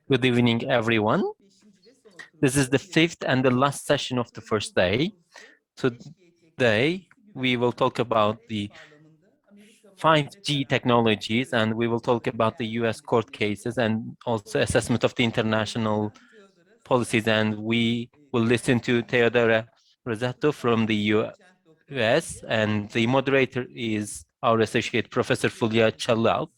Good evening, everyone. This is the fifth and the last session of the first day. Today, we will talk about the 5G technologies, and we will talk about the US court cases and also assessment of the international policies. And we will listen to Teodora Rosato from the US, and the moderator is our associate professor Fulya Çalalp.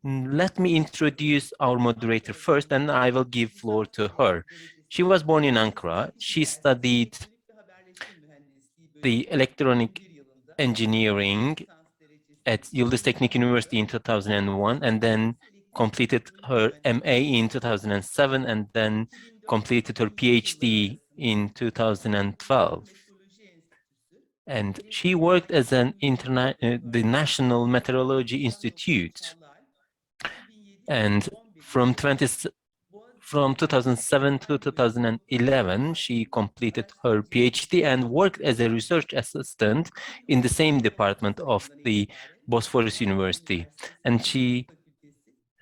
Let me introduce our moderator first, and I will give floor to her. She was born in Ankara. She studied the electronic engineering at Yıldız Teknik University in 2001, and then completed her MA in 2007, and then completed her PhD in 2012. And she worked as the National Meteorology Institute. And from 2007 to 2011, she completed her PhD and worked as a research assistant in the same department of the Bosphorus University. And she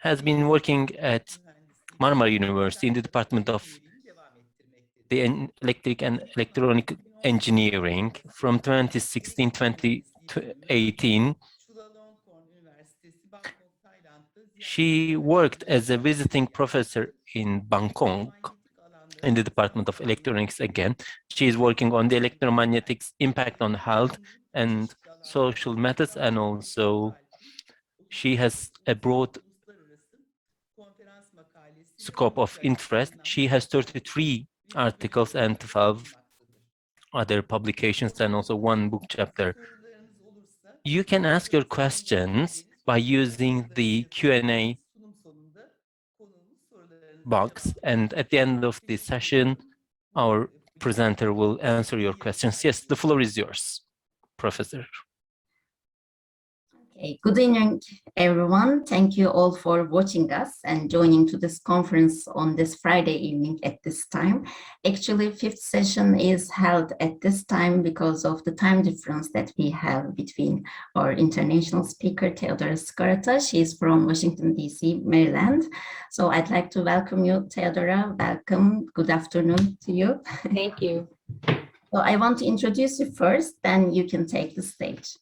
has been working at Marmara University in the Department of the Electric and Electronic Engineering from 2016 to 2018. She worked as a visiting professor in Bangkok in the Department of Electronics again. She is working on the electromagnetics impact on health and social methods, and also she has a broad scope of interest. She has 33 articles and 12 other publications and also one book chapter. You can ask your questions by using the Q&A box, and at the end of the session, our presenter will answer your questions. Yes, the floor is yours, Professor. Okay, good evening, everyone. Thank you all for watching us and joining to this conference on this Friday evening at this time. Actually, fifth session is held at this time because of the time difference that we have between our international speaker, Teodora Skarata. She is from Washington, D.C., Maryland. So I'd like to welcome you, Teodora. Welcome. Good afternoon to you. Thank you. So I want to introduce you first, then you can take the stage.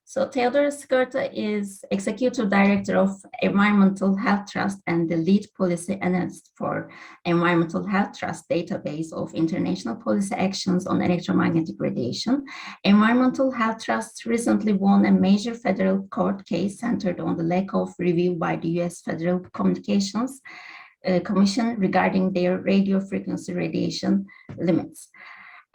So Teodora Skarata is Executive Director of Environmental Health Trust and the lead policy analyst for Environmental Health Trust database of international policy actions on electromagnetic radiation. Environmental Health Trust recently won a major federal court case centered on the lack of review by the US Federal Communications Commission regarding their radio frequency radiation limits.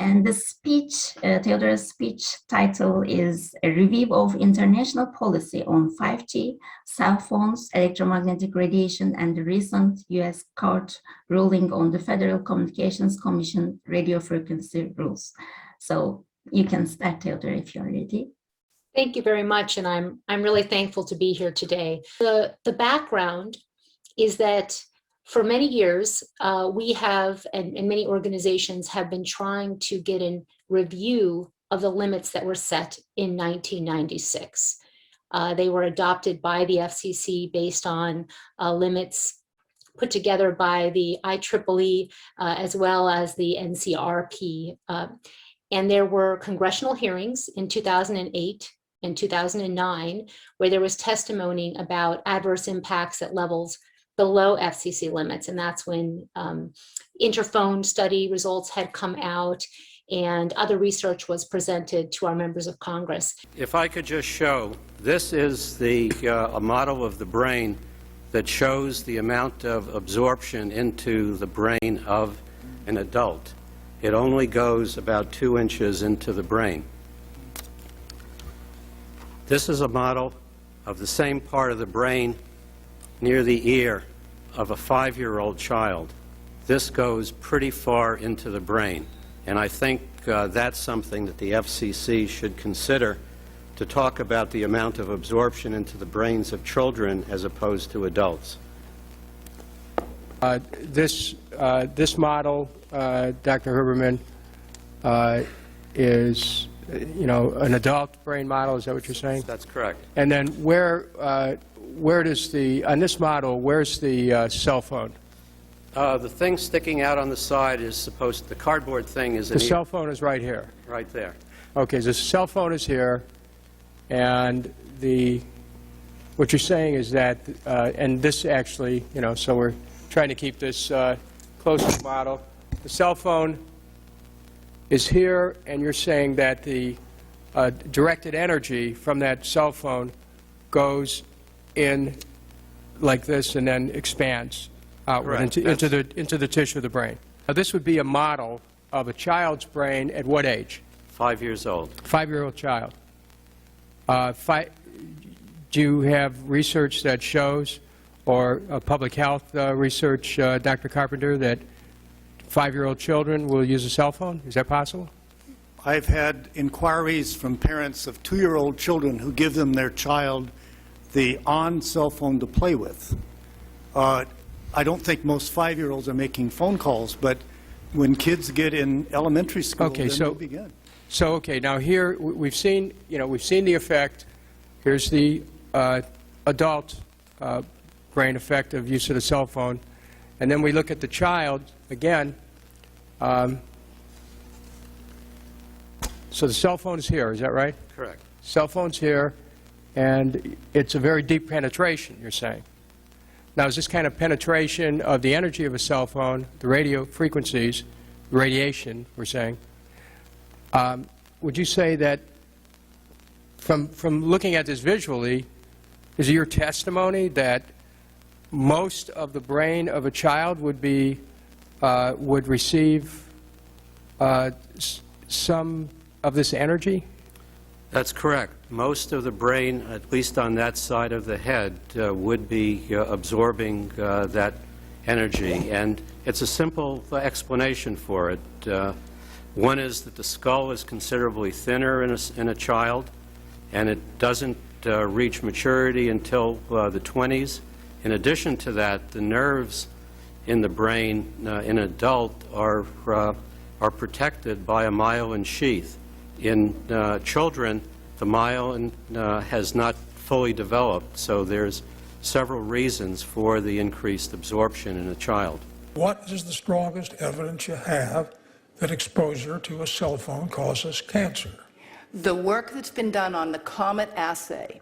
And the speech, Teodora's speech title is A Review of International Policy on 5G, Cell Phones, Electromagnetic Radiation, and the recent US court ruling on the Federal Communications Commission radio frequency rules. So you can start, Teodora, if you're ready. Thank you very much, and I'm really thankful to be here today. The background is that for many years, we have, and many organizations have been trying to get a review of the limits that were set in 1996. They were adopted by the FCC based on limits put together by the IEEE as well as the NCRP. And there were congressional hearings in 2008 and 2009 where there was testimony about adverse impacts at levels below FCC limits, and that's when interphone study results had come out and other research was presented to our members of Congress. If I could just show, this is a model of the brain that shows the amount of absorption into the brain of an adult. It only goes about 2 inches into the brain. This is a model of the same part of the brain near the ear of a 5-year-old child. This goes pretty far into the brain, and I think that's something that the FCC should consider to talk about the amount of absorption into the brains of children as opposed to adults. This model, Dr. Huberman, is, an adult brain model. Is that what you're saying? That's correct. And then where where does on this model, where's the cell phone? The thing sticking out on the side is the cardboard thing is The cell phone is right here. right there. Okay, so the cell phone is here, and what you're saying is that, and this actually, so we're trying to keep this close to the model. The cell phone is here, and you're saying that the directed energy from that cell phone goes in like this and then expands outward into the tissue of the brain. Now, this would be a model of a child's brain at what age? 5 years old. 5-year-old child. Do you have research that shows, or public health research, Dr. Carpenter, that 5-year-old children will use a cell phone? Is that possible? I've had inquiries from parents of 2-year-old children who give them their child the on-cell phone to play with. I don't think most 5-year-olds are making phone calls, but when kids get in elementary school, then they begin. So, okay, now here we've seen the effect. Here's the adult brain effect of use of the cell phone, and then we look at the child again. So the cell phone is here, is that right? Correct. Cell phone's here, and it's a very deep penetration, you're saying. Now, is this kind of penetration of the energy of a cell phone, the radio frequencies, radiation, we're saying, would you say that from looking at this visually, is it your testimony that most of the brain of a child would receive some of this energy? That's correct. Most of the brain, at least on that side of the head, would be absorbing that energy. And it's a simple explanation for it. One is that the skull is considerably thinner in a child, and it doesn't reach maturity until the 20s. In addition to that, the nerves in the brain in an adult are protected by a myelin sheath. In children, the myelin has not fully developed, so there's several reasons for the increased absorption in a child. What is the strongest evidence you have that exposure to a cell phone causes cancer? The work that's been done on the COMET assay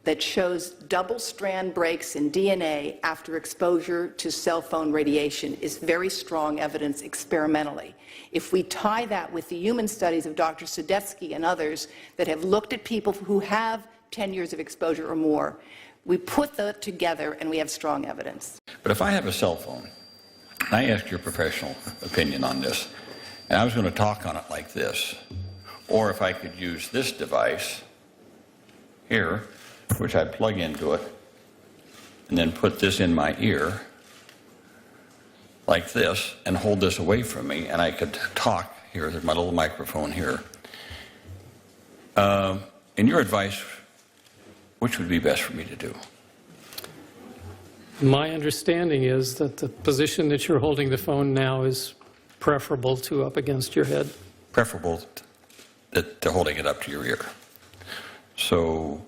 that shows double-strand breaks in DNA after exposure to cell phone radiation is very strong evidence experimentally. If we tie that with the human studies of Dr. Sadetsky and others that have looked at people who have 10 years of exposure or more, we put that together and we have strong evidence. But if I have a cell phone, and I ask your professional opinion on this, and I was going to talk on it like this, or if I could use this device here, which I plug into it, and then put this in my ear, like this, and hold this away from me, and I could talk here. There's my little microphone here. In your advice, which would be best for me to do? My understanding is that the position that you're holding the phone now is preferable to up against your head. Preferable to holding it up to your ear. So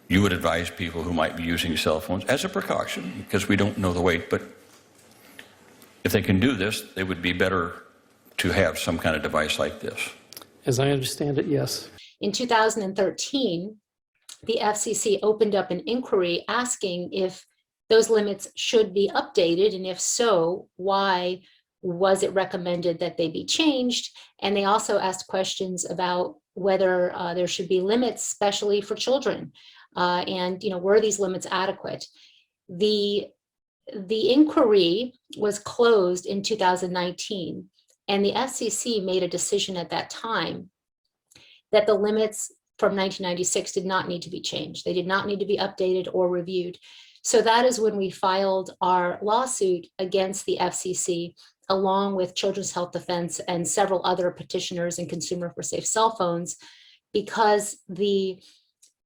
you would advise people who might be using cell phones as a precaution, because we don't know the weight, but if they can do this, they would be better to have some kind of device like this. As I understand it, yes. In 2013, the FCC opened up an inquiry asking if those limits should be updated, and if so, why was it recommended that they be changed? And they also asked questions about whether there should be limits, especially for children, and were these limits adequate? The inquiry was closed in 2019, and the FCC made a decision at that time that the limits from 1996 did not need to be changed. They did not need to be updated or reviewed. So that is when we filed our lawsuit against the FCC, along with Children's Health Defense and several other petitioners and Consumer for Safe Cell Phones, because the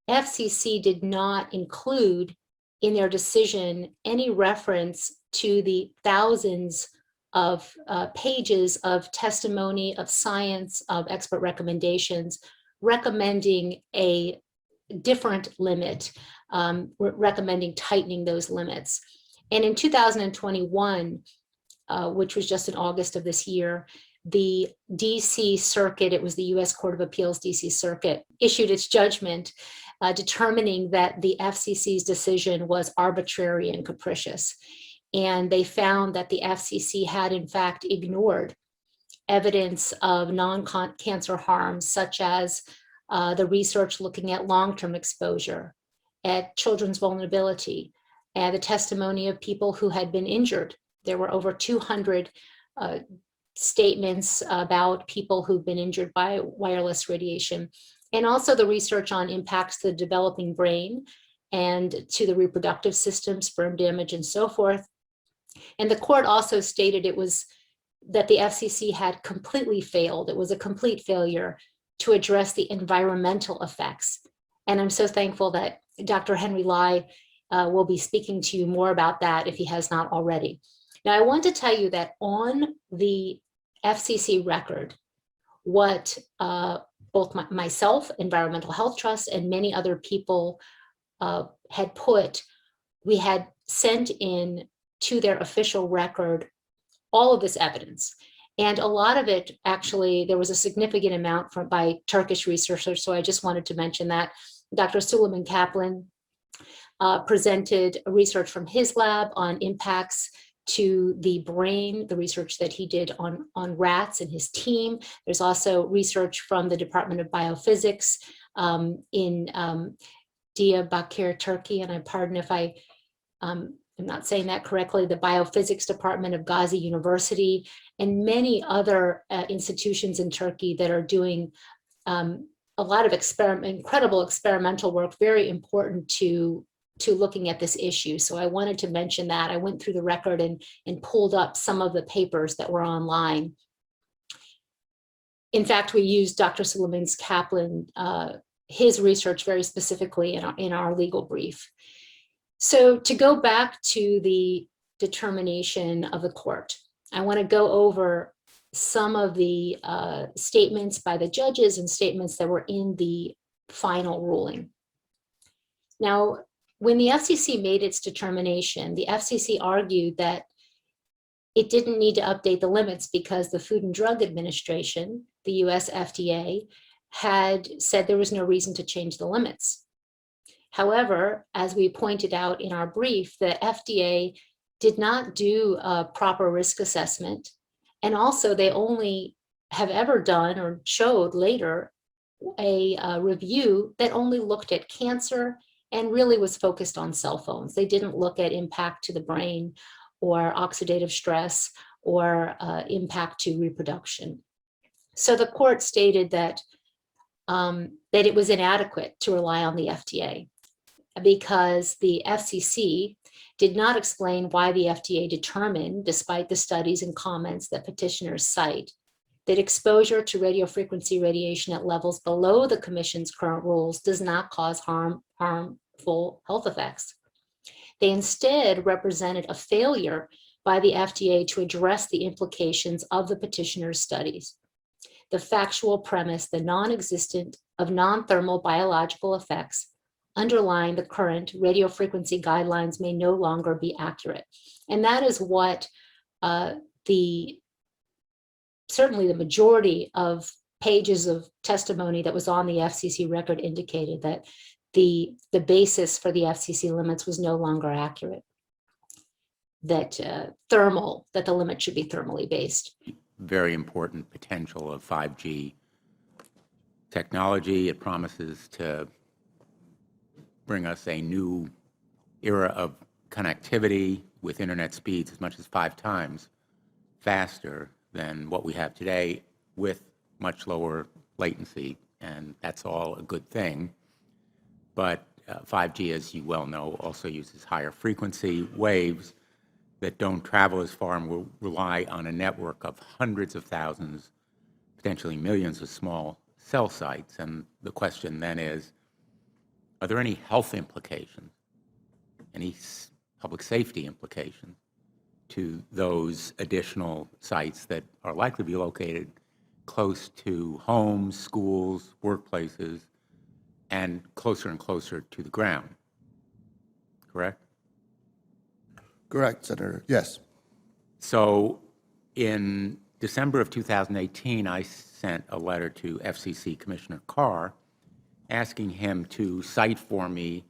FCC did not include in their decision any reference to the thousands of pages of testimony, of science, of expert recommendations recommending a different limit recommending tightening those limits. And in 2021, which was just in August of this year, the DC Circuit, it was the US Court of Appeals DC Circuit, issued its judgment determining that the FCC's decision was arbitrary and capricious. And they found that the FCC had in fact ignored evidence of non-cancer harms, such as the research looking at long-term exposure, at children's vulnerability, and the testimony of people who had been injured. There were over 200 statements about people who've been injured by wireless radiation, and also the research on impacts to the developing brain and to the reproductive system, sperm damage, and so forth. And the court also stated that the FCC had completely failed. It was a complete failure to address the environmental effects. And I'm so thankful that Dr. Henry Lai will be speaking to you more about that if he has not already. Now, I want to tell you that on the FCC record, what both myself, Environmental Health Trust, and many other people had put, we had sent in to their official record all of this evidence. And a lot of it, actually, there was a significant amount by Turkish researchers, so I just wanted to mention that. Dr. Suleiman Kaplan presented research from his lab on impacts to the brain, the research that he did on rats and his team. There's also research from the Department of Biophysics in Diyarbakir, Turkey, and I pardon if I'm not saying that correctly, the Biophysics Department of Gazi University, and many other institutions in Turkey that are doing a lot of incredible experimental work, very important to looking at this issue. So I wanted to mention that. I went through the record and pulled up some of the papers that were online. In fact, we used Dr. Suleiman Kaplan, his research very specifically in our legal brief. So to go back to the determination of the court, I want to go over some of the statements by the judges and statements that were in the final ruling. Now, when the FCC made its determination, the FCC argued that it didn't need to update the limits because the Food and Drug Administration, the US FDA, had said there was no reason to change the limits. However, as we pointed out in our brief, the FDA did not do a proper risk assessment. And also they only have ever done or showed later a review that only looked at cancer and really was focused on cell phones. They didn't look at impact to the brain or oxidative stress or impact to reproduction. So the court stated that it was inadequate to rely on the FDA because the FCC did not explain why the FDA determined, despite the studies and comments that petitioners cite, that exposure to radiofrequency radiation at levels below the Commission's current rules does not cause harmful health effects. They instead represented a failure by the FDA to address the implications of the petitioner's studies. The factual premise, the non-existent of non-thermal biological effects underlying the current radiofrequency guidelines may no longer be accurate. And that is what certainly the majority of pages of testimony that was on the FCC record indicated, that the basis for the FCC limits was no longer accurate, that that the limit should be thermally based. Very important potential of 5G technology. It promises to bring us a new era of connectivity with internet speeds as much as 5 times faster than what we have today, with much lower latency, and that's all a good thing. But 5G, as you well know, also uses higher frequency waves that don't travel as far and will rely on a network of hundreds of thousands, potentially millions of small cell sites. And the question then is, are there any health implications, any public safety implications to those additional sites that are likely to be located close to homes, schools, workplaces, and closer to the ground? correct? Correct, Senator. Yes. So in December of 2018, I sent a letter to FCC Commissioner Carr asking him to cite for me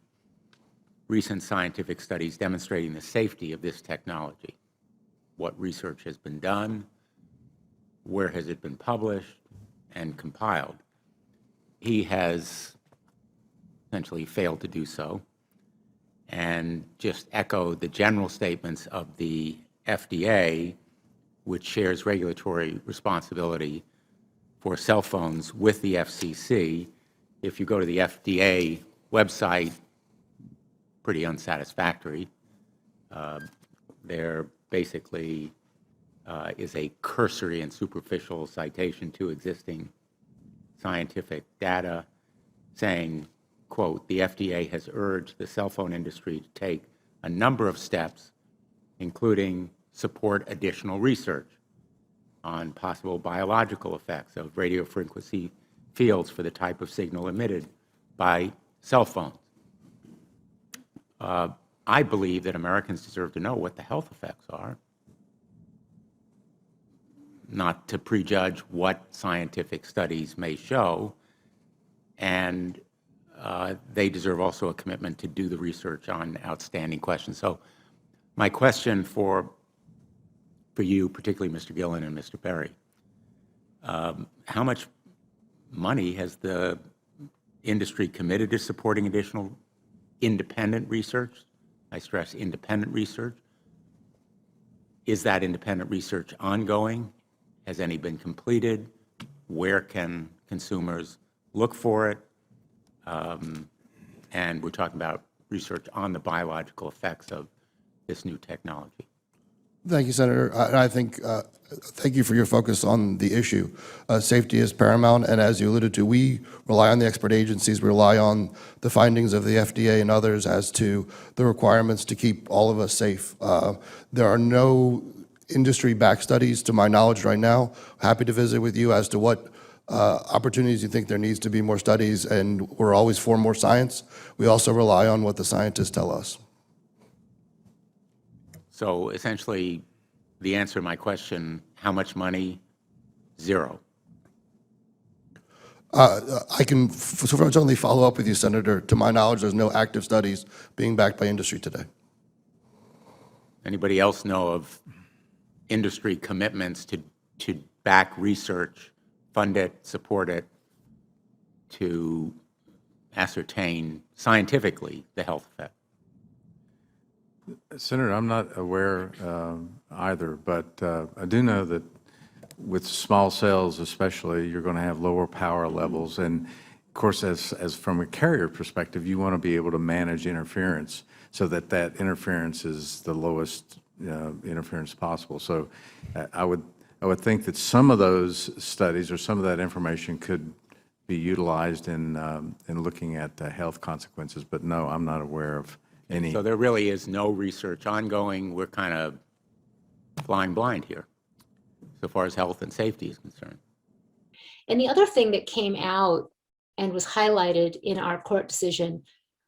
recent scientific studies demonstrating the safety of this technology. What research has been done, where has it been published and compiled. He has essentially failed to do so and just echoed the general statements of the FDA, which shares regulatory responsibility for cell phones with the FCC. If you go to the FDA website, pretty unsatisfactory. There basically is a cursory and superficial citation to existing scientific data saying, quote, the FDA has urged the cell phone industry to take a number of steps, including support additional research on possible biological effects of radio frequency fields for the type of signal emitted by cell phones. I believe that Americans deserve to know what the health effects are, not to prejudge what scientific studies may show, and they deserve also a commitment to do the research on outstanding questions. So my question for you, particularly Mr. Gillen and Mr. Perry, how much money has the industry committed to supporting additional independent research? I stress independent research. Is that independent research ongoing? Has any been completed? Where can consumers look for it? And we're talking about research on the biological effects of this new technology. Thank you, Senator. And I think, thank you for your focus on the issue. Safety is paramount, and as you alluded to, we rely on the expert agencies, we rely on the findings of the FDA and others as to the requirements to keep all of us safe. There are no industry-backed studies, to my knowledge right now. Happy to visit with you as to what opportunities you think there needs to be more studies, and we're always for more science. We also rely on what the scientists tell us. So essentially, the answer to my question, how much money? Zero. I can certainly follow up with you, Senator. To my knowledge, there's no active studies being backed by industry today. Anybody else know of industry commitments to back research, fund it, support it, to ascertain scientifically the health effect? Senator, I'm not aware either, but I do know that with small cells especially, you're going to have lower power levels. And of course, as from a carrier perspective, you want to be able to manage interference so that that interference is the lowest interference possible. So I would think that some of those studies or some of that information could be utilized in looking at the health consequences. But no, I'm not aware of any. So there really is no research ongoing. We're kind of flying blind here, so far as health and safety is concerned. And the other thing that came out and was highlighted in our court decision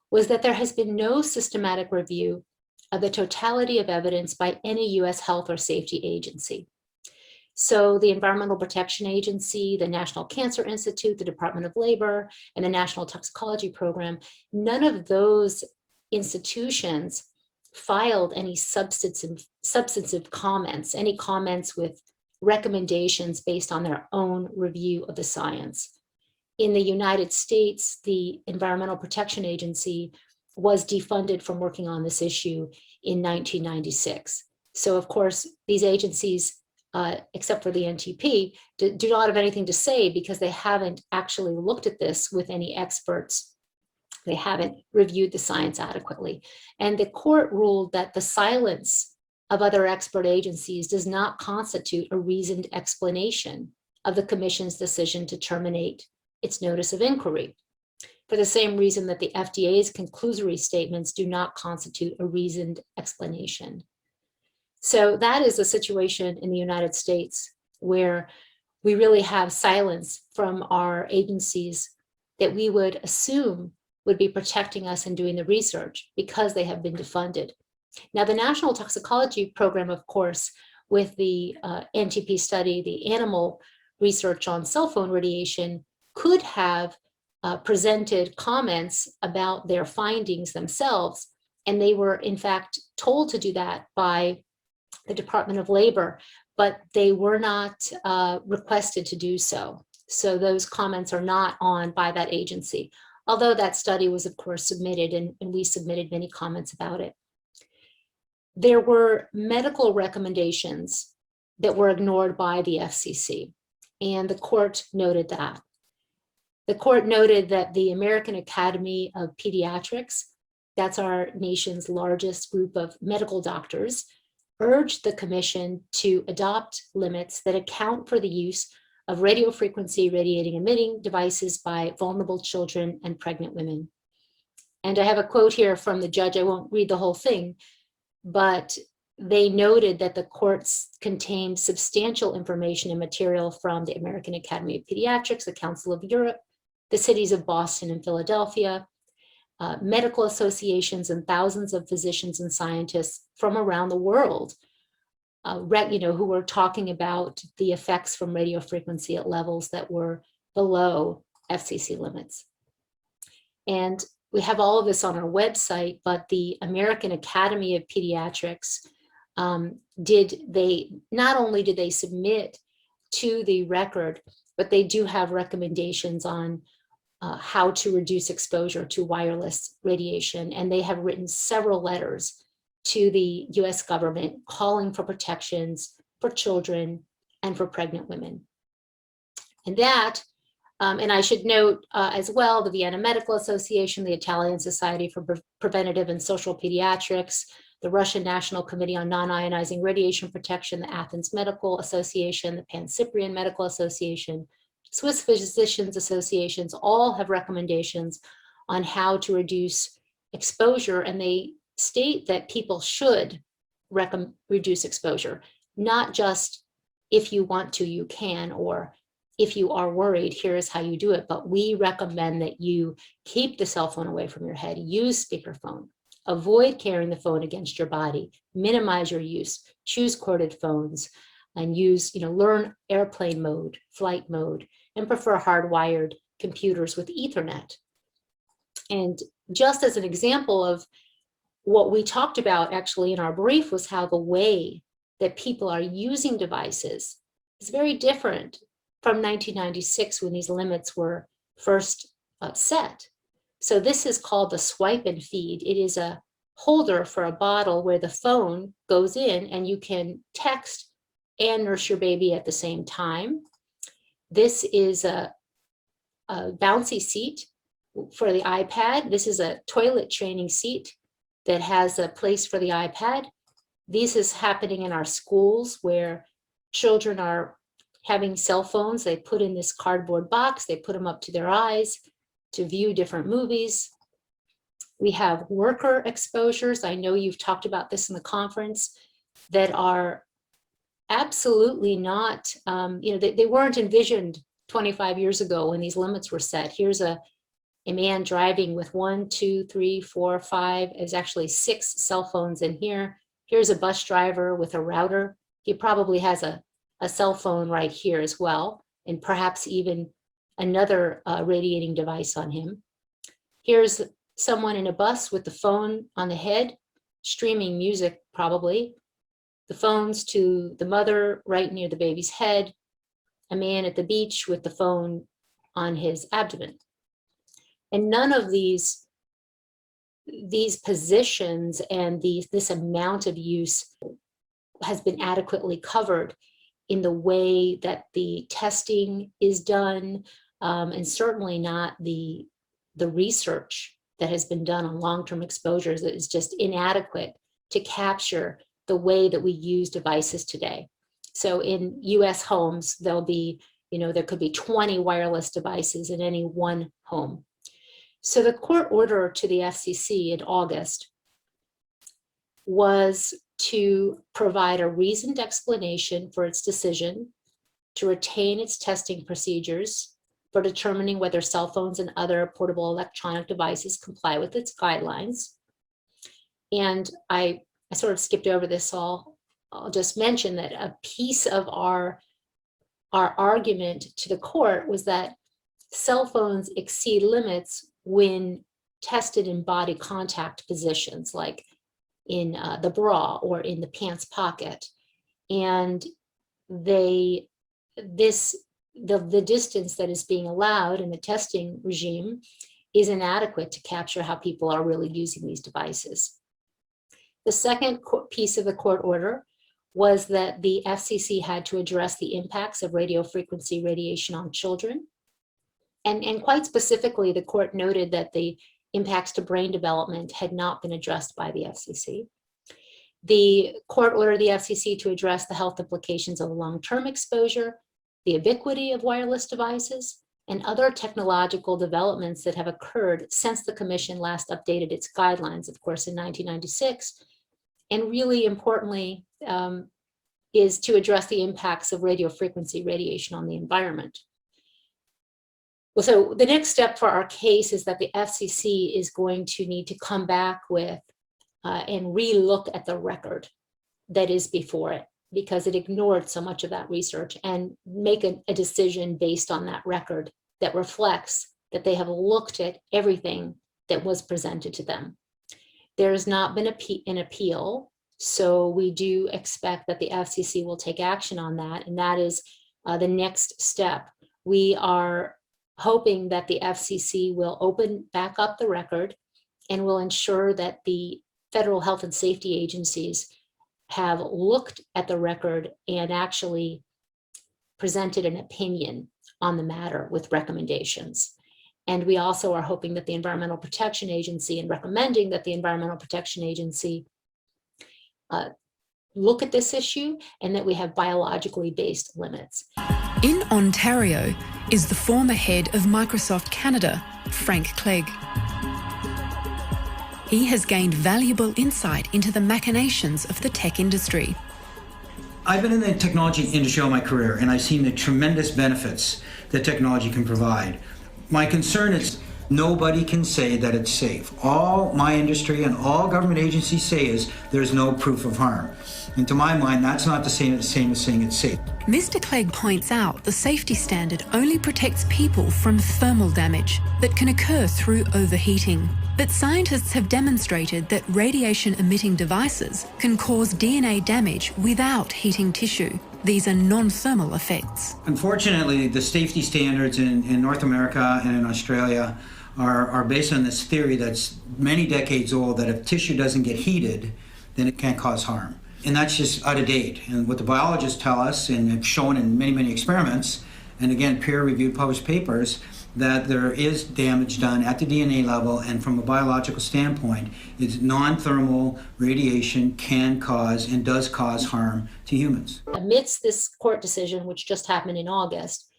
was that there has been no systematic review of the totality of evidence by any U.S. health or safety agency. So the Environmental Protection Agency, the National Cancer Institute, the Department of Labor, and the National Toxicology Program, none of those institutions filed any substantive comments, any comments with recommendations based on their own review of the science. In the United States, the Environmental Protection Agency was defunded from working on this issue in 1996. So of course, these agencies, except for the NTP, do not have anything to say because they haven't actually looked at this with any experts. They haven't reviewed the science adequately. And the court ruled that the silence of other expert agencies does not constitute a reasoned explanation of the Commission's decision to terminate its notice of inquiry, for the same reason that the FDA's conclusory statements do not constitute a reasoned explanation. So that is a situation in the United States where we really have silence from our agencies that we would assume would be protecting us and doing the research because they have been defunded. Now, the National Toxicology Program, of course, with the NTP study, the animal research on cell phone radiation, could have presented comments about their findings themselves. And they were, in fact, told to do that by the Department of Labor, but they were not requested to do so. So those comments are not on by that agency, although that study was, of course, submitted, and we submitted many comments about it. There were medical recommendations that were ignored by the FCC, and the court noted that. The court noted that the American Academy of Pediatrics, that's our nation's largest group of medical doctors, urged the commission to adopt limits that account for the use of radiofrequency radiating emitting devices by vulnerable children and pregnant women. And I have a quote here from the judge. I won't read the whole thing, but they noted that the courts contained substantial information and material from the American Academy of Pediatrics, the Council of Europe, the cities of Boston and Philadelphia, medical associations, and thousands of physicians and scientists from around the world, who were talking about the effects from radiofrequency at levels that were below FCC limits. And we have all of this on our website, but the American Academy of Pediatrics, not only did they submit to the record, but they do have recommendations on how to reduce exposure to wireless radiation. And they have written several letters to the US government calling for protections for children and for pregnant women. And that, and I should note as well, the Vienna Medical Association, the Italian Society for Preventative and Social Pediatrics, the Russian National Committee on Non-Ionizing Radiation Protection, the Athens Medical Association, the Pan-Cyprian Medical Association, Swiss Physicians Associations, all have recommendations on how to exposure, and they state that people should reduce exposure, not just if you want to, you can, or if you are worried, here's how you do it. But we recommend that you keep the cell phone away from your head, use speakerphone, avoid carrying the phone against your body, minimize your use, choose corded phones, and learn airplane mode, flight mode, and prefer hardwired computers with Ethernet. And just as an example of what we talked about actually in our brief was how the way that people are using devices is very different from 1996 when these limits were first set. So this is called the swipe and feed. It is a holder for a bottle where the phone goes in and you can text and nurse your baby at the same time. This is a bouncy seat for the iPad. This is a toilet training seat that has a place for the iPad. This is happening in our schools where children are having cell phones. They put in this cardboard box, they put them up to their eyes to view different movies. We have worker exposures. I know you've talked about this in the conference, that are absolutely not, they weren't envisioned 25 years ago when these limits were set. Here's a man driving with 1, 2, 3, 4, 5, there's actually 6 cell phones in here. Here's a bus driver with a router. He probably has a cell phone right here as well, and perhaps even another radiating device on him. Here's someone in a bus with the phone on the head, streaming music probably. The phones to the mother right near the baby's head. A man at the beach with the phone on his abdomen. And none of these positions and this amount of use has been adequately covered in the way that the testing is done, and certainly not the research that has been done on long-term exposures that is just inadequate to capture the way that we use devices today. So in US homes, there could be 20 wireless devices in any one home. So the court order to the FCC in August was to provide a reasoned explanation for its decision to retain its testing procedures for determining whether cell phones and other portable electronic devices comply with its guidelines. And I sort of skipped over this, so I'll just mention that a piece of our argument to the court was that cell phones exceed limits when tested in body contact positions, like in the bra or in the pants pocket. And the distance that is being allowed in the testing regime is inadequate to capture how people are really using these devices. The second piece of the court order was that the FCC had to address the impacts of radio frequency radiation on children. And quite specifically, the court noted that the impacts to brain development had not been addressed by the FCC. The court ordered the FCC to address the health implications of long-term exposure, the ubiquity of wireless devices, and other technological developments that have occurred since the commission last updated its guidelines, of course, in 1996. And really importantly, is to address the impacts of radio frequency radiation on the environment. Well, so the next step for our case is that the FCC is going to need to come back with and re-look at the record that is before it, because it ignored so much of that research, and make a decision based on that record that reflects that they have looked at everything that was presented to them. There has not been an appeal, so we do expect that the FCC will take action on that, and that is the next step. We are hoping that the FCC will open back up the record and will ensure that the federal health and safety agencies have looked at the record and actually presented an opinion on the matter with recommendations. And we also are hoping that the Environmental Protection Agency, and recommending that the Environmental Protection Agency look at this issue, and that we have biologically based limits. In Ontario is the former head of Microsoft Canada, Frank Clegg. He has gained valuable insight into the machinations of the tech industry. I've been in the technology industry all my career, and I've seen the tremendous benefits that technology can provide. My concern is nobody can say that it's safe. All my industry and all government agencies say is there's no proof of harm. And to my mind, that's not the same as saying it's safe. Mr. Clegg points out the safety standard only protects people from thermal damage that can occur through overheating. But scientists have demonstrated that radiation-emitting devices can cause DNA damage without heating tissue. These are non-thermal effects. Unfortunately, the safety standards in North America and in Australia are based on this theory that's many decades old, that if tissue doesn't get heated, then it can't cause harm. And that's just out of date. And what the biologists tell us, and have shown in many, many experiments, and again, peer-reviewed published papers, that there is damage done at the DNA level, and from a biological standpoint, it's non-thermal radiation can cause and does cause harm to humans. Amidst this court decision, which just happened in August,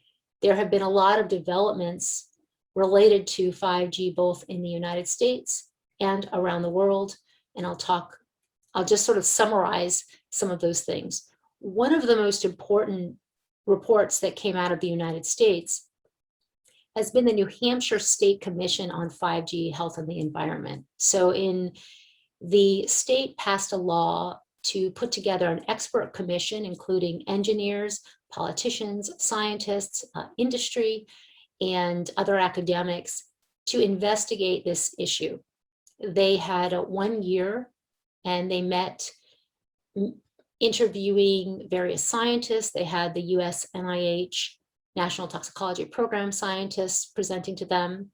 there have been a lot of developments related to 5G, both in the United States and around the world. And I'll just sort of summarize some of those things. One of the most important reports that came out of the United States has been the New Hampshire State Commission on 5G Health and the Environment. So the state passed a law to put together an expert commission, including engineers, politicians, scientists, industry, and other academics, to investigate this issue. They had 1 year, and they met interviewing various scientists. They had the US NIH National Toxicology Program scientists presenting to them.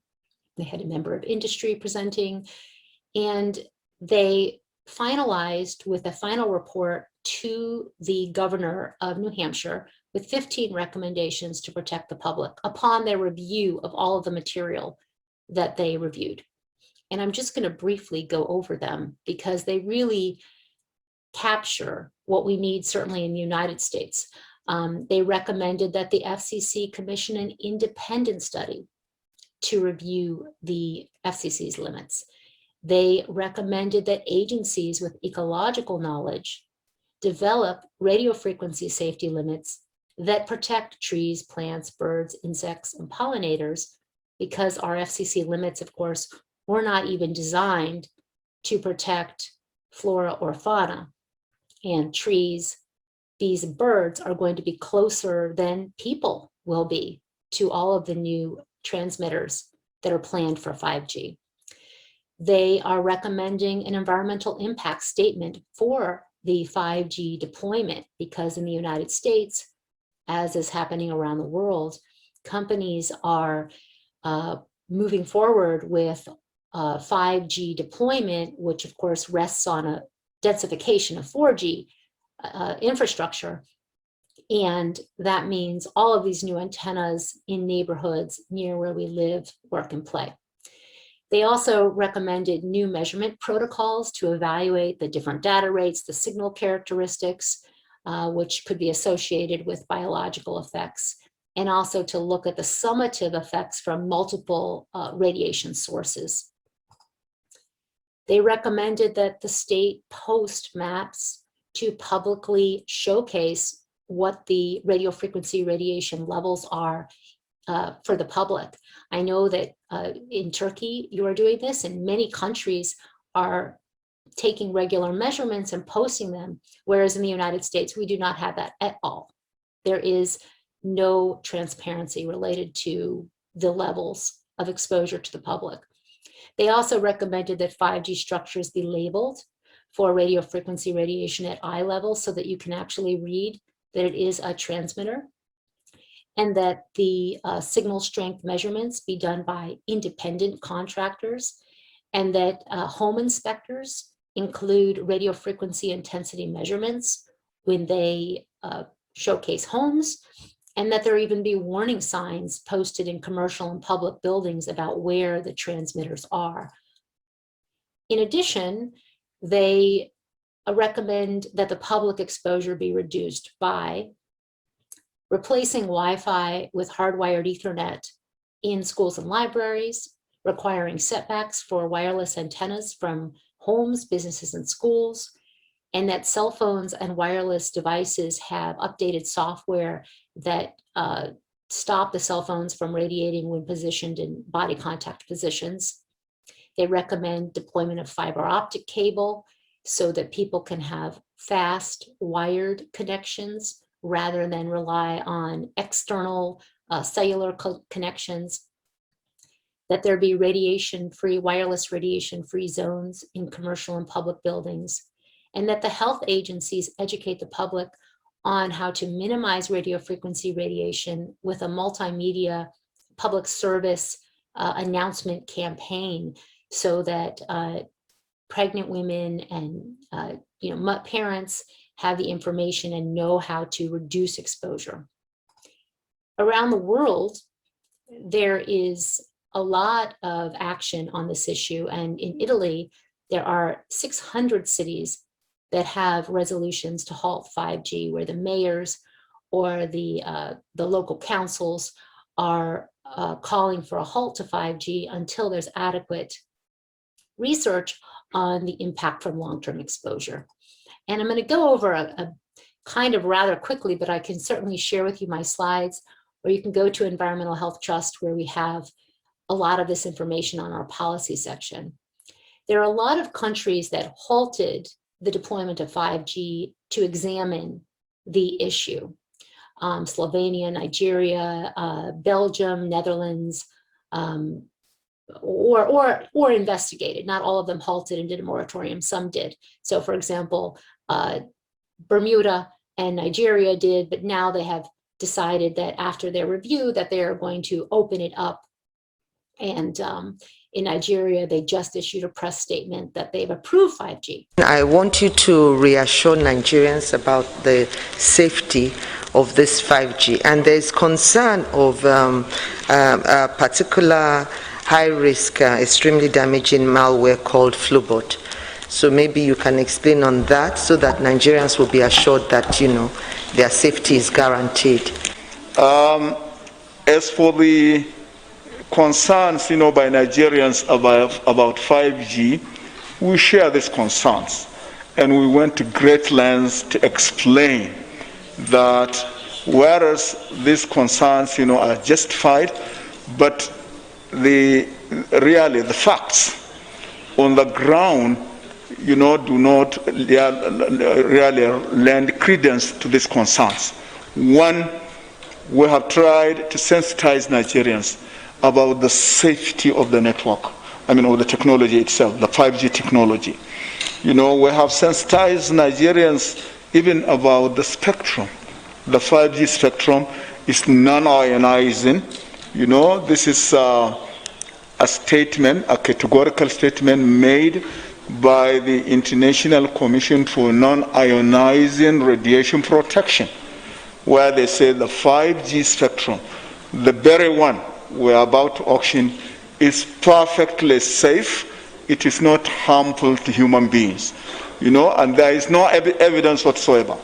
They had a member of industry presenting, and they finalized with a final report to the governor of New Hampshire with 15 recommendations to protect the public upon their review of all of the material that they reviewed. And I'm just going to briefly go over them because they really capture what we need, certainly in the United States. They recommended that the FCC commission an independent study to review the FCC's limits. They recommended that agencies with ecological knowledge develop radio frequency safety limits that protect trees, plants, birds, insects, and pollinators, because our FCC limits, of course, were not even designed to protect flora or fauna. And trees, these birds are going to be closer than people will be to all of the new transmitters that are planned for 5G. They are recommending an environmental impact statement for the 5G deployment, because in the United States, as is happening around the world, companies are moving forward with 5G deployment, which of course rests on a densification of 4G infrastructure. And that means all of these new antennas in neighborhoods near where we live, work, and play. They also recommended new measurement protocols to evaluate the different data rates, the signal characteristics, which could be associated with biological effects, and also to look at the summative effects from multiple radiation sources. They recommended that the state post maps to publicly showcase what the radio frequency radiation levels are for the public. I know that in Turkey, you are doing this, and many countries are taking regular measurements and posting them, whereas in the United States, we do not have that at all. There is no transparency related to the levels of exposure to the public. They also recommended that 5G structures be labeled for radio frequency radiation at eye level so that you can actually read that it is a transmitter, and that the signal strength measurements be done by independent contractors, and that home inspectors include radio frequency intensity measurements when they showcase homes, and that there even be warning signs posted in commercial and public buildings about where the transmitters are. In addition, they recommend that the public exposure be reduced by replacing Wi-Fi with hardwired Ethernet in schools and libraries, requiring setbacks for wireless antennas from homes, businesses, and schools, and that cell phones and wireless devices have updated software that stop the cell phones from radiating when positioned in body contact positions. They recommend deployment of fiber optic cable so that people can have fast wired connections rather than rely on external cellular connections. That there be radiation-free, wireless radiation-free zones in commercial and public buildings, and that the health agencies educate the public on how to minimize radio frequency radiation with a multimedia public service announcement campaign, so that pregnant women and parents have the information and know how to reduce exposure. Around the world, there is a lot of action on this issue, and in Italy, there are 600 cities that have resolutions to halt 5G, where the mayors or the local councils are calling for a halt to 5G until there's adequate research on the impact from long-term exposure. And I'm going to go over a kind of rather quickly, but I can certainly share with you my slides, or you can go to Environmental Health Trust, where we have a lot of this information on our policy section. There are a lot of countries that halted the deployment of 5G to examine the issue. Slovenia, Nigeria, Belgium, Netherlands, or investigated. Not all of them halted and did a moratorium, some did. So for example, Bermuda and Nigeria did, but now they have decided that after their review that they are going to open it up. And in Nigeria, they just issued a press statement that they've approved 5G. I want you to reassure Nigerians about the safety of this 5G. And there's concern of a particular high-risk, extremely damaging malware called Flubot. So maybe you can explain on that so that Nigerians will be assured that, their safety is guaranteed. As for the concerns, by Nigerians about 5G, we share these concerns, and we went to great lengths to explain that whereas these concerns, are justified, but really the facts on the ground, do not really lend credence to these concerns. One, we have tried to sensitize Nigerians about the safety of the network, of the technology itself, the 5G technology. We have sensitized Nigerians even about the spectrum. The 5G spectrum is non-ionizing. This is a statement, a categorical statement made by the International Commission for Non-Ionizing Radiation Protection, where they say the 5G spectrum, the very one we're about to auction, is perfectly safe. It is not harmful to human beings, and there is no evidence whatsoever.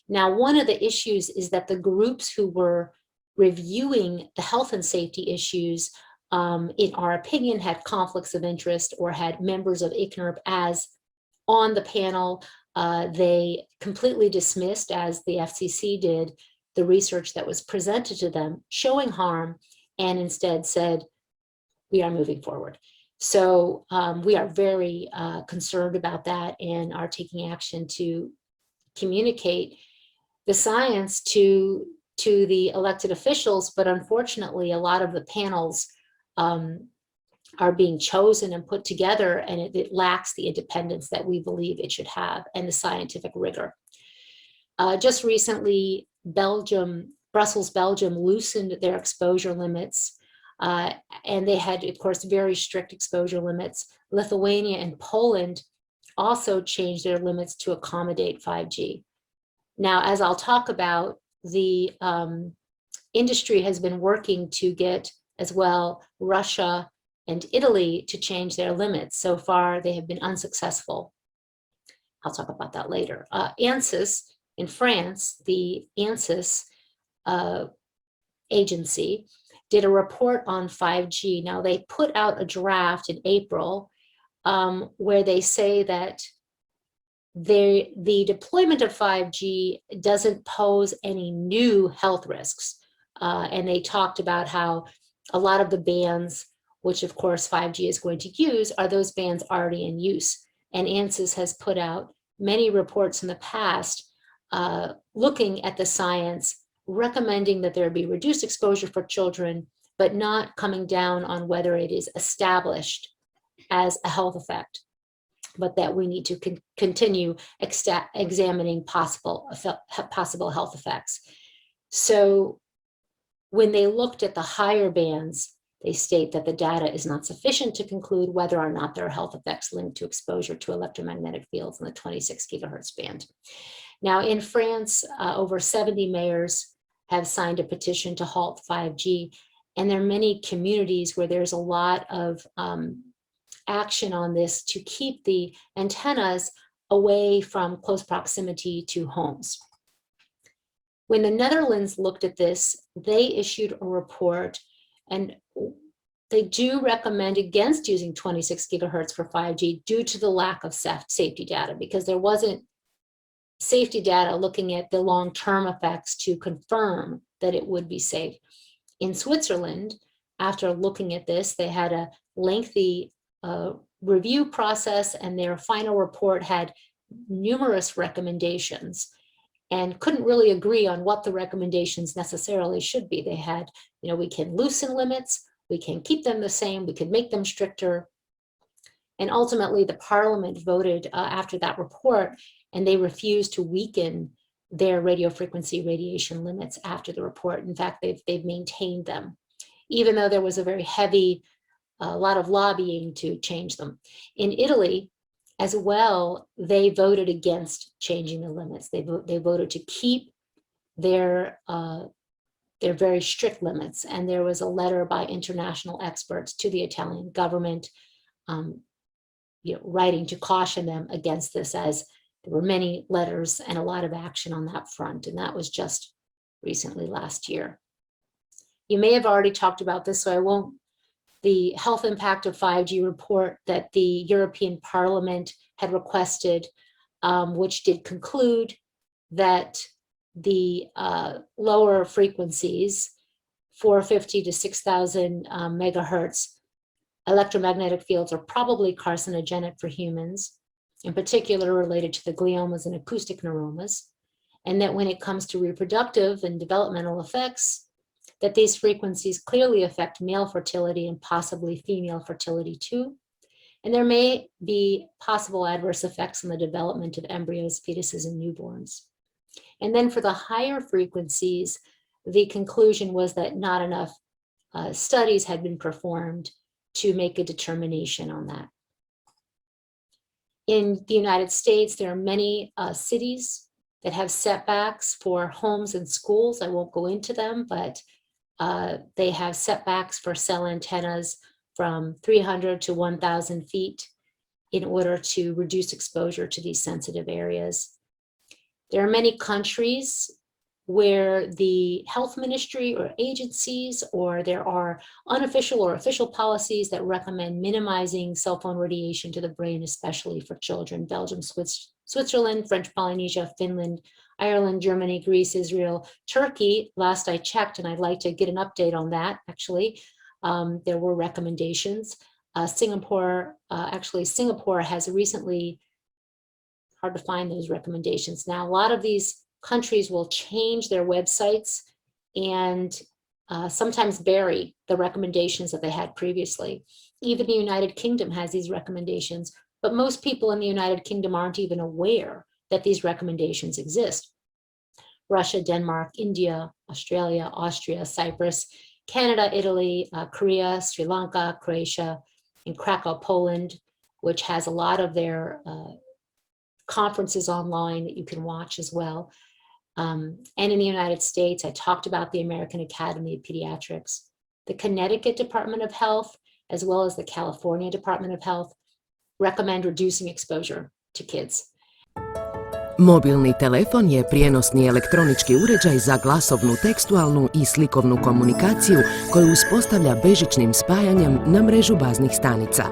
Now, one of the issues is that the groups who were reviewing the health and safety issues, in our opinion, had conflicts of interest or had members of ICNIRP as on the panel. They completely dismissed, as the FCC did, the research that was presented to them showing harm, and instead said, we are moving forward. So we are very concerned about that and are taking action to communicate the science to the elected officials. But unfortunately, a lot of the panels are being chosen and put together, and it lacks the independence that we believe it should have and the scientific rigor. Just recently, Brussels, Belgium loosened their exposure limits, and they had, of course, very strict exposure limits. Lithuania and Poland also changed their limits to accommodate 5G. Now, as I'll talk about, the industry has been working to get as well Russia and Italy to change their limits. So far, they have been unsuccessful. I'll talk about that later. ANSYS in France, the ANSYS agency, did a report on 5G. Now, they put out a draft in April where they say that the deployment of 5G doesn't pose any new health risks. And they talked about how a lot of the bands, which of course 5G is going to use, are those bands already in use. And ANSYS has put out many reports in the past looking at the science, recommending that there be reduced exposure for children, but not coming down on whether it is established as a health effect, but that we need to continue examining possible health effects. So when they looked at the higher bands, they state that the data is not sufficient to conclude whether or not there are health effects linked to exposure to electromagnetic fields in the 26 gigahertz band. Now, in France, over 70 mayors have signed a petition to halt 5G, and there are many communities where there's a lot of action on this to keep the antennas away from close proximity to homes. When the Netherlands looked at this, they issued a report, and they do recommend against using 26 gigahertz for 5G due to the lack of safety data, because there wasn't safety data looking at the long-term effects to confirm that it would be safe. In Switzerland, after looking at this, they had a lengthy review process, and their final report had numerous recommendations and couldn't really agree on what the recommendations necessarily should be. They had, we can loosen limits, we can keep them the same, we could make them stricter. And ultimately, the parliament voted after that report, and they refused to weaken their radio frequency radiation limits after the report. In fact, they've maintained them, even though there was a very heavy, a lot of lobbying to change them. In Italy, as well, they voted against changing the limits. They voted to keep their very strict limits. And there was a letter by international experts to the Italian government, writing to caution them against this, as there were many letters and a lot of action on that front. And that was just recently last year. You may have already talked about this, so I won't. The health impact of 5G report that the European Parliament had requested, which did conclude that the lower frequencies, 450 to 6,000 megahertz, electromagnetic fields are probably carcinogenic for humans, in particular related to the gliomas and acoustic neuromas, and that when it comes to reproductive and developmental effects, that these frequencies clearly affect male fertility and possibly female fertility too. And there may be possible adverse effects on the development of embryos, fetuses, and newborns. And then for the higher frequencies, the conclusion was that not enough studies had been performed to make a determination on that. In the United States, there are many cities that have setbacks for homes and schools. I won't go into them, but they have setbacks for cell antennas from 300 to 1,000 feet in order to reduce exposure to these sensitive areas. There are many countries where the health ministry or agencies, or there are unofficial or official policies that recommend minimizing cell phone radiation to the brain, especially for children. Belgium, Switzerland, French Polynesia, Finland, Ireland, Germany, Greece, Israel, Turkey. Last I checked, and I'd like to get an update on that, actually. There were recommendations. Singapore has recently, hard to find those recommendations now. A lot of these countries will change their websites and sometimes vary the recommendations that they had previously. Even the United Kingdom has these recommendations, but most people in the United Kingdom aren't even aware that these recommendations exist. Russia, Denmark, India, Australia, Austria, Cyprus, Canada, Italy, Korea, Sri Lanka, Croatia, and Krakow, Poland, which has a lot of their conferences online that you can watch as well. And in the United States, I talked about the American Academy of Pediatrics, the Connecticut Department of Health, as well as the California Department of Health, recommend reducing exposure to kids. Mobilni telefon je prijenosni elektronički uređaj za glasovnu, tekstualnu i slikovnu komunikaciju koju uspostavlja bežičnim spajanjem na mrežu baznih stanica.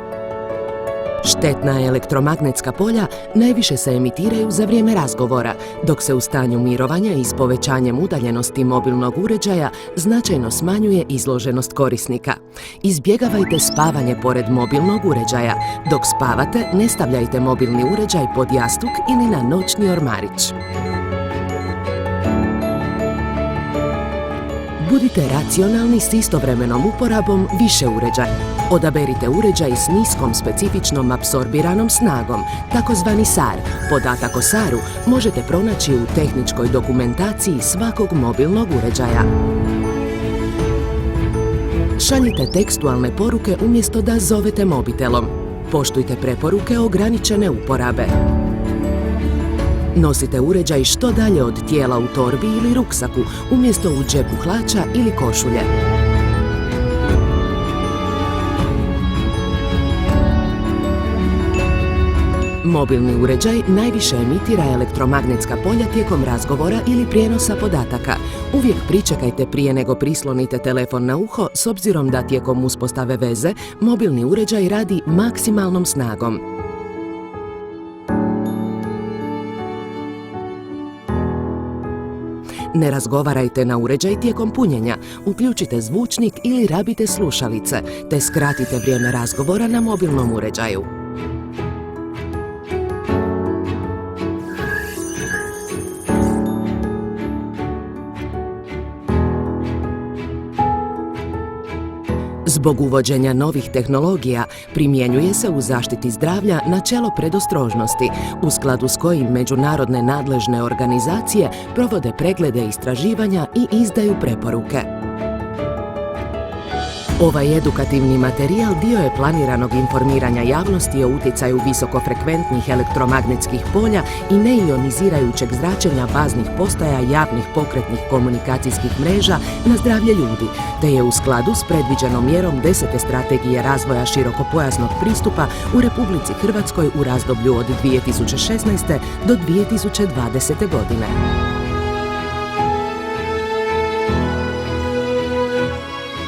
Štetna elektromagnetska polja najviše se emitiraju za vrijeme razgovora, dok se u stanju mirovanja i s povećanjem udaljenosti mobilnog uređaja značajno smanjuje izloženost korisnika. Izbjegavajte spavanje pored mobilnog uređaja. Dok spavate, ne stavljajte mobilni uređaj pod jastuk ili na noćni ormarić. Budite racionalni s istovremenom uporabom više uređaja. Odaberite uređaj s niskom specifičnom apsorbiranom snagom, takozvani SAR. Podatak o SAR-u možete pronaći u tehničkoj dokumentaciji svakog mobilnog uređaja. Šaljite tekstualne poruke umjesto da zovete mobitelom. Poštujte preporuke ograničene uporabe. Nosite uređaj što dalje od tijela u torbi ili ruksaku, umjesto u džepu hlača ili košulje. Mobilni uređaj najviše emitira elektromagnetska polja tijekom razgovora ili prijenosa podataka. Uvijek pričekajte prije nego prislonite telefon na uho, s obzirom da tijekom uspostave veze mobilni uređaj radi maksimalnom snagom. Ne razgovarajte na uređaj tijekom punjenja, uključite zvučnik ili rabite slušalice, te skratite vrijeme razgovora na mobilnom uređaju. Zbog uvođenja novih tehnologija primjenjuje se u zaštiti zdravlja načelo predostrožnosti, u skladu s kojim međunarodne nadležne organizacije provode preglede istraživanja i izdaju preporuke. Ovaj edukativni materijal dio je planiranog informiranja javnosti o utjecaju visokofrekventnih elektromagnetskih polja i neionizirajućeg zračenja baznih postaja javnih pokretnih komunikacijskih mreža na zdravlje ljudi, te je u skladu s predviđenom mjerom 10. strategije razvoja širokopojasnog pristupa u Republici Hrvatskoj u razdoblju od 2016. do 2020. godine.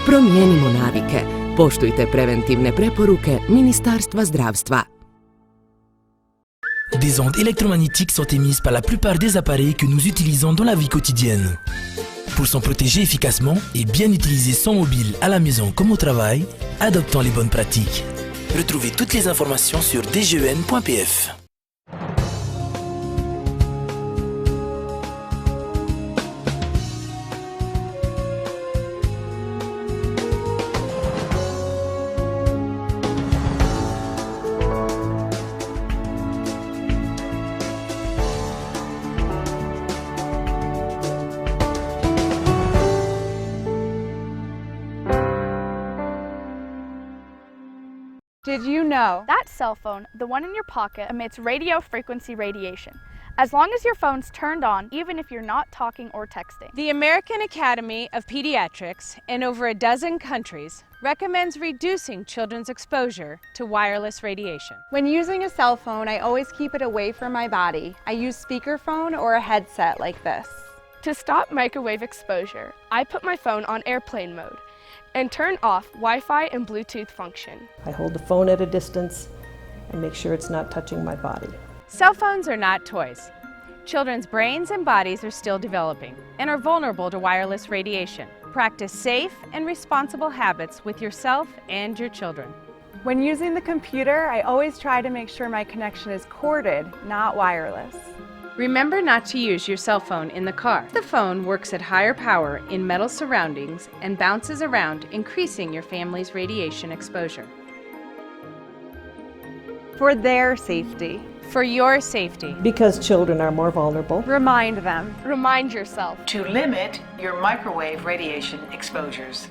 Promijenimo navike. Poštujte preventivne preporuke Ministarstva zdravstva. Des ondes électromagnétiques sont émises par la plupart des appareils que nous utilisons dans la vie quotidienne. Pour s'en protéger efficacement et bien utiliser son mobile à la maison comme au travail, adoptons les bonnes pratiques. Retrouvez toutes les informations sur dgen.pf. Did you know that cell phone, the one in your pocket, emits radio frequency radiation? As long as your phone's turned on, even if you're not talking or texting. The American Academy of Pediatrics in over a dozen countries recommends reducing children's exposure to wireless radiation. When using a cell phone, I always keep it away from my body. I use speakerphone or a headset like this. To stop microwave exposure, I put my phone on airplane mode and turn off Wi-Fi and Bluetooth function. I hold the phone at a distance and make sure it's not touching my body. Cell phones are not toys. Children's brains and bodies are still developing and are vulnerable to wireless radiation. Practice safe and responsible habits with yourself and your children. When using the computer, I always try to make sure my connection is corded, not wireless. Remember not to use your cell phone in the car. The phone works at higher power in metal surroundings and bounces around, increasing your family's radiation exposure. For their safety. For your safety. Because children are more vulnerable. Remind them. Remind yourself. To limit your microwave radiation exposures.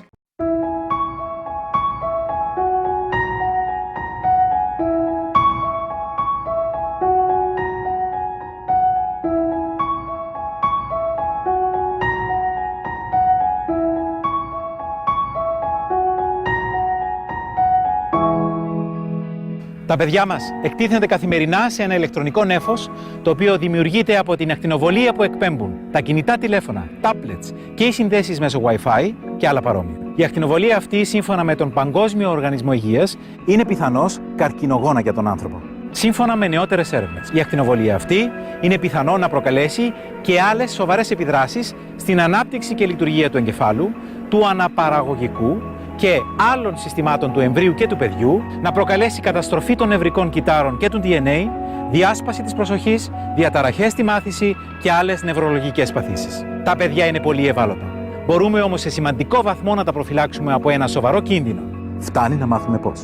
Τα παιδιά μας εκτίθενται καθημερινά σε ένα ηλεκτρονικό νέφος, το οποίο δημιουργείται από την ακτινοβολία που εκπέμπουν τα κινητά τηλέφωνα, tablets και οι συνδέσεις μέσω Wi-Fi και άλλα παρόμοια. Η ακτινοβολία αυτή, σύμφωνα με τον Παγκόσμιο Οργανισμό Υγείας, είναι πιθανώς καρκινογόνα για τον άνθρωπο. Σύμφωνα με νεότερες έρευνες, η ακτινοβολία αυτή είναι πιθανό να προκαλέσει και άλλες σοβαρές επιδράσεις στην ανάπτυξη και λειτουργία του εγκεφάλου, του αναπαραγωγικού και άλλων συστημάτων του εμβρίου και του παιδιού, να προκαλέσει καταστροφή των νευρικών κυττάρων και του DNA, διάσπαση της προσοχής, διαταραχές στη μάθηση και άλλες νευρολογικές παθήσεις. Τα παιδιά είναι πολύ ευάλωτα. Μπορούμε όμως σε σημαντικό βαθμό να τα προφυλάξουμε από ένα σοβαρό κίνδυνο. Φτάνει να μάθουμε πώς.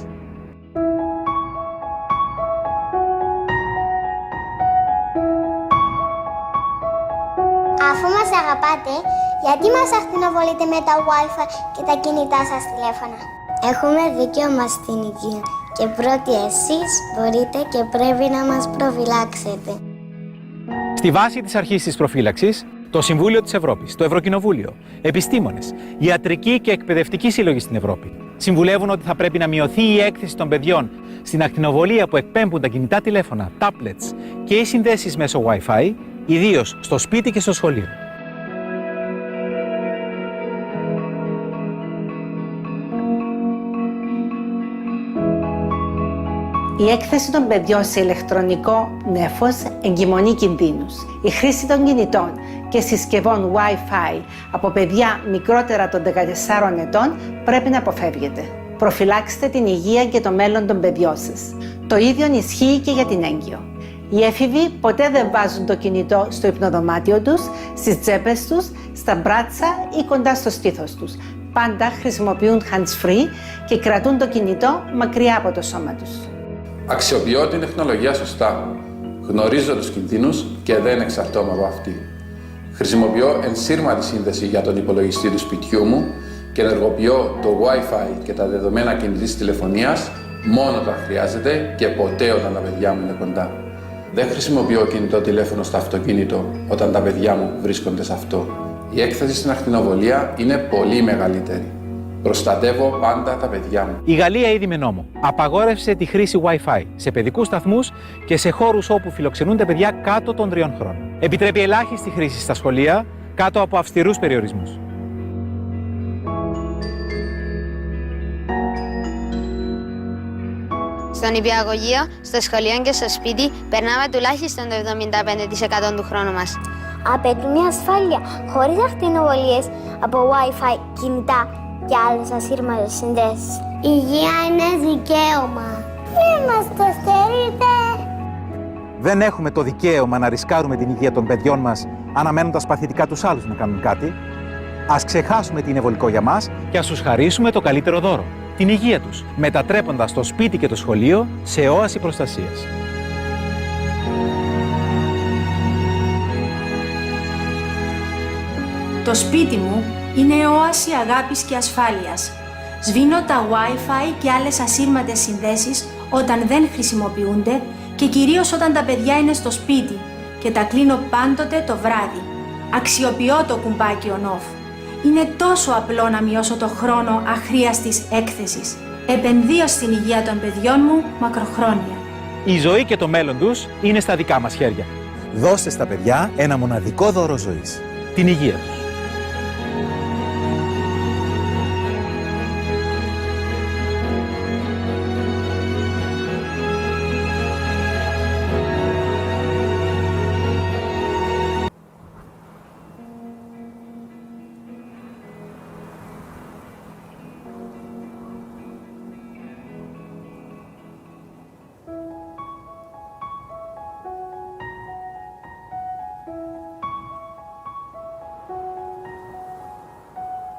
Αφού μας αγαπάτε, γιατί μας ακτινοβολείτε με τα Wi-Fi και τα κινητά σας τηλέφωνα? Έχουμε δικαίωμα στην υγεία και πρώτοι εσείς μπορείτε και πρέπει να μας προφυλάξετε. Στη βάση της αρχής της προφύλαξης, το Συμβούλιο της Ευρώπης, το Ευρωκοινοβούλιο, επιστήμονες, ιατρικοί και εκπαιδευτικοί σύλλογοι στην Ευρώπη συμβουλεύουν ότι θα πρέπει να μειωθεί η έκθεση των παιδιών στην ακτινοβολία που εκπέμπουν τα κινητά τηλέφωνα, tablets και οι συνδέσεις μέσω Wi-Fi, ιδίως στο σπίτι και στο σχολείο. Η έκθεση των παιδιών σε ηλεκτρονικό νέφος εγκυμονεί κινδύνους. Η χρήση των κινητών και συσκευών Wi-Fi από παιδιά μικρότερα των 14 ετών πρέπει να αποφεύγεται. Προφυλάξτε την υγεία και το μέλλον των παιδιών σας. Το ίδιο ισχύει και για την έγκυο. Οι έφηβοι ποτέ δεν βάζουν το κινητό στο υπνοδωμάτιο τους, στις τσέπες τους, στα μπράτσα ή κοντά στο στήθος τους. Πάντα χρησιμοποιούν hands-free και κρατούν το κινητό μακριά από το σώμα τους. Αξιοποιώ την τεχνολογία σωστά. Γνωρίζω τους κινδύνους και δεν εξαρτώμαι από αυτή. Χρησιμοποιώ ενσύρματη σύνδεση για τον υπολογιστή του σπιτιού μου και ενεργοποιώ το Wi-Fi και τα δεδομένα κινητής τηλεφωνίας μόνο όταν χρειάζεται και ποτέ όταν τα παιδιά μου είναι κοντά. Δεν χρησιμοποιώ κινητό τηλέφωνο στο αυτοκίνητο όταν τα παιδιά μου βρίσκονται σε αυτό. Η έκθεση στην ακτινοβολία είναι πολύ μεγαλύτερη. Προστατεύω πάντα τα παιδιά μου. Η Γαλλία ήδη με νόμο απαγόρευσε τη χρήση Wi-Fi σε παιδικούς σταθμούς και σε χώρους όπου φιλοξενούνται παιδιά κάτω των 3 χρόνων. Επιτρέπει ελάχιστη χρήση στα σχολεία κάτω από αυστηρούς περιορισμούς. Στον νηπιαγωγείο, στο σχολείο και στο σπίτι περνάμε τουλάχιστον το 75% του χρόνου μας. Απαιτούμε ασφάλεια χωρίς ακτινοβολίες από Wi-Fi, κινητά και άλλες ασύρματες συνδέσεις. Η υγεία είναι δικαίωμα. Μην μας το στερείτε. Δεν έχουμε το δικαίωμα να ρισκάρουμε την υγεία των παιδιών μας αναμένοντας παθητικά τους άλλους να κάνουν κάτι. Ας ξεχάσουμε τι είναι βολικό για μας και ας τους χαρίσουμε το καλύτερο δώρο, την υγεία τους, μετατρέποντας το σπίτι και το σχολείο σε όαση προστασίας. Το σπίτι μου είναι όαση αγάπης και ασφάλειας. Σβήνω τα Wi-Fi και άλλες ασύρματες συνδέσεις όταν δεν χρησιμοποιούνται και κυρίως όταν τα παιδιά είναι στο σπίτι και τα κλείνω πάντοτε το βράδυ. Αξιοποιώ το κουμπάκι on-off. Είναι τόσο απλό να μειώσω το χρόνο αχρίαστης έκθεσης. Επενδύω στην υγεία των παιδιών μου μακροχρόνια. Η ζωή και το μέλλον τους είναι στα δικά μας χέρια. Δώστε στα παιδιά ένα μοναδικό δώρο ζωής, την υγεία τους.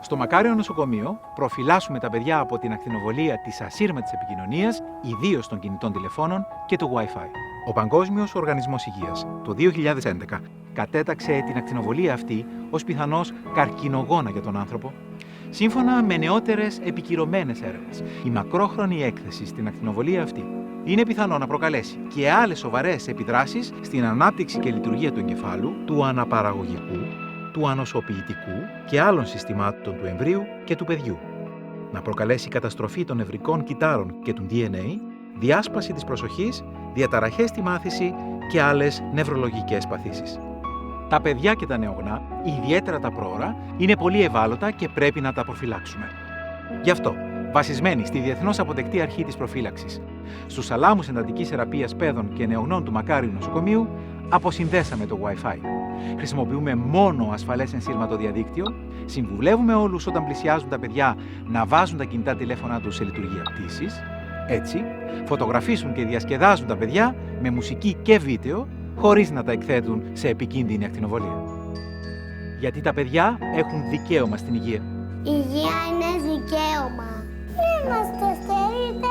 Στο Μακάριο Νοσοκομείο προφυλάσσουμε τα παιδιά από την ακτινοβολία της ασύρματης επικοινωνίας, ιδίως των κινητών τηλεφώνων και του Wi-Fi. Ο Παγκόσμιος Οργανισμός Υγείας το 2011 κατέταξε την ακτινοβολία αυτή ως πιθανώς καρκινογόνα για τον άνθρωπο. Σύμφωνα με νεότερες επικυρωμένες έρευνες, η μακρόχρονη έκθεση στην ακτινοβολία αυτή είναι πιθανό να προκαλέσει και άλλες σοβαρές επιδράσεις στην ανάπτυξη και λειτουργία του εγκεφάλου, του αναπαραγωγικού, του ανοσοποιητικού και άλλων συστημάτων του εμβρίου και του παιδιού. Να προκαλέσει καταστροφή των νευρικών κυτάρων και του DNA, διάσπαση της προσοχής, διαταραχές στη μάθηση και άλλες νευρολογικές παθήσεις. Τα παιδιά και τα νεογνά, ιδιαίτερα τα πρόωρα, είναι πολύ ευάλωτα και πρέπει να τα προφυλάξουμε. Γι' αυτό, βασισμένοι στη διεθνώς αποδεκτή αρχή της προφύλαξης, στους αλάμους εντατικής θεραπείας παιδών και νεογνών του Μακάριου Νοσοκομείου, αποσυνδέσαμε το Wi-Fi. Χρησιμοποιούμε μόνο ασφαλές ενσύρματο διαδίκτυο, συμβουλεύουμε όλους όταν πλησιάζουν τα παιδιά να βάζουν τα κινητά τηλέφωνά τους σε λειτουργία πτήσης. Έτσι, φωτογραφίσουν και διασκεδάζουν τα παιδιά με μουσική και βίντεο, χωρίς να τα εκθέτουν σε επικίνδυνη ακτινοβολία. Γιατί τα παιδιά έχουν δικαίωμα στην υγεία. Η υγεία είναι δικαίωμα. Μην μας το στερείτε.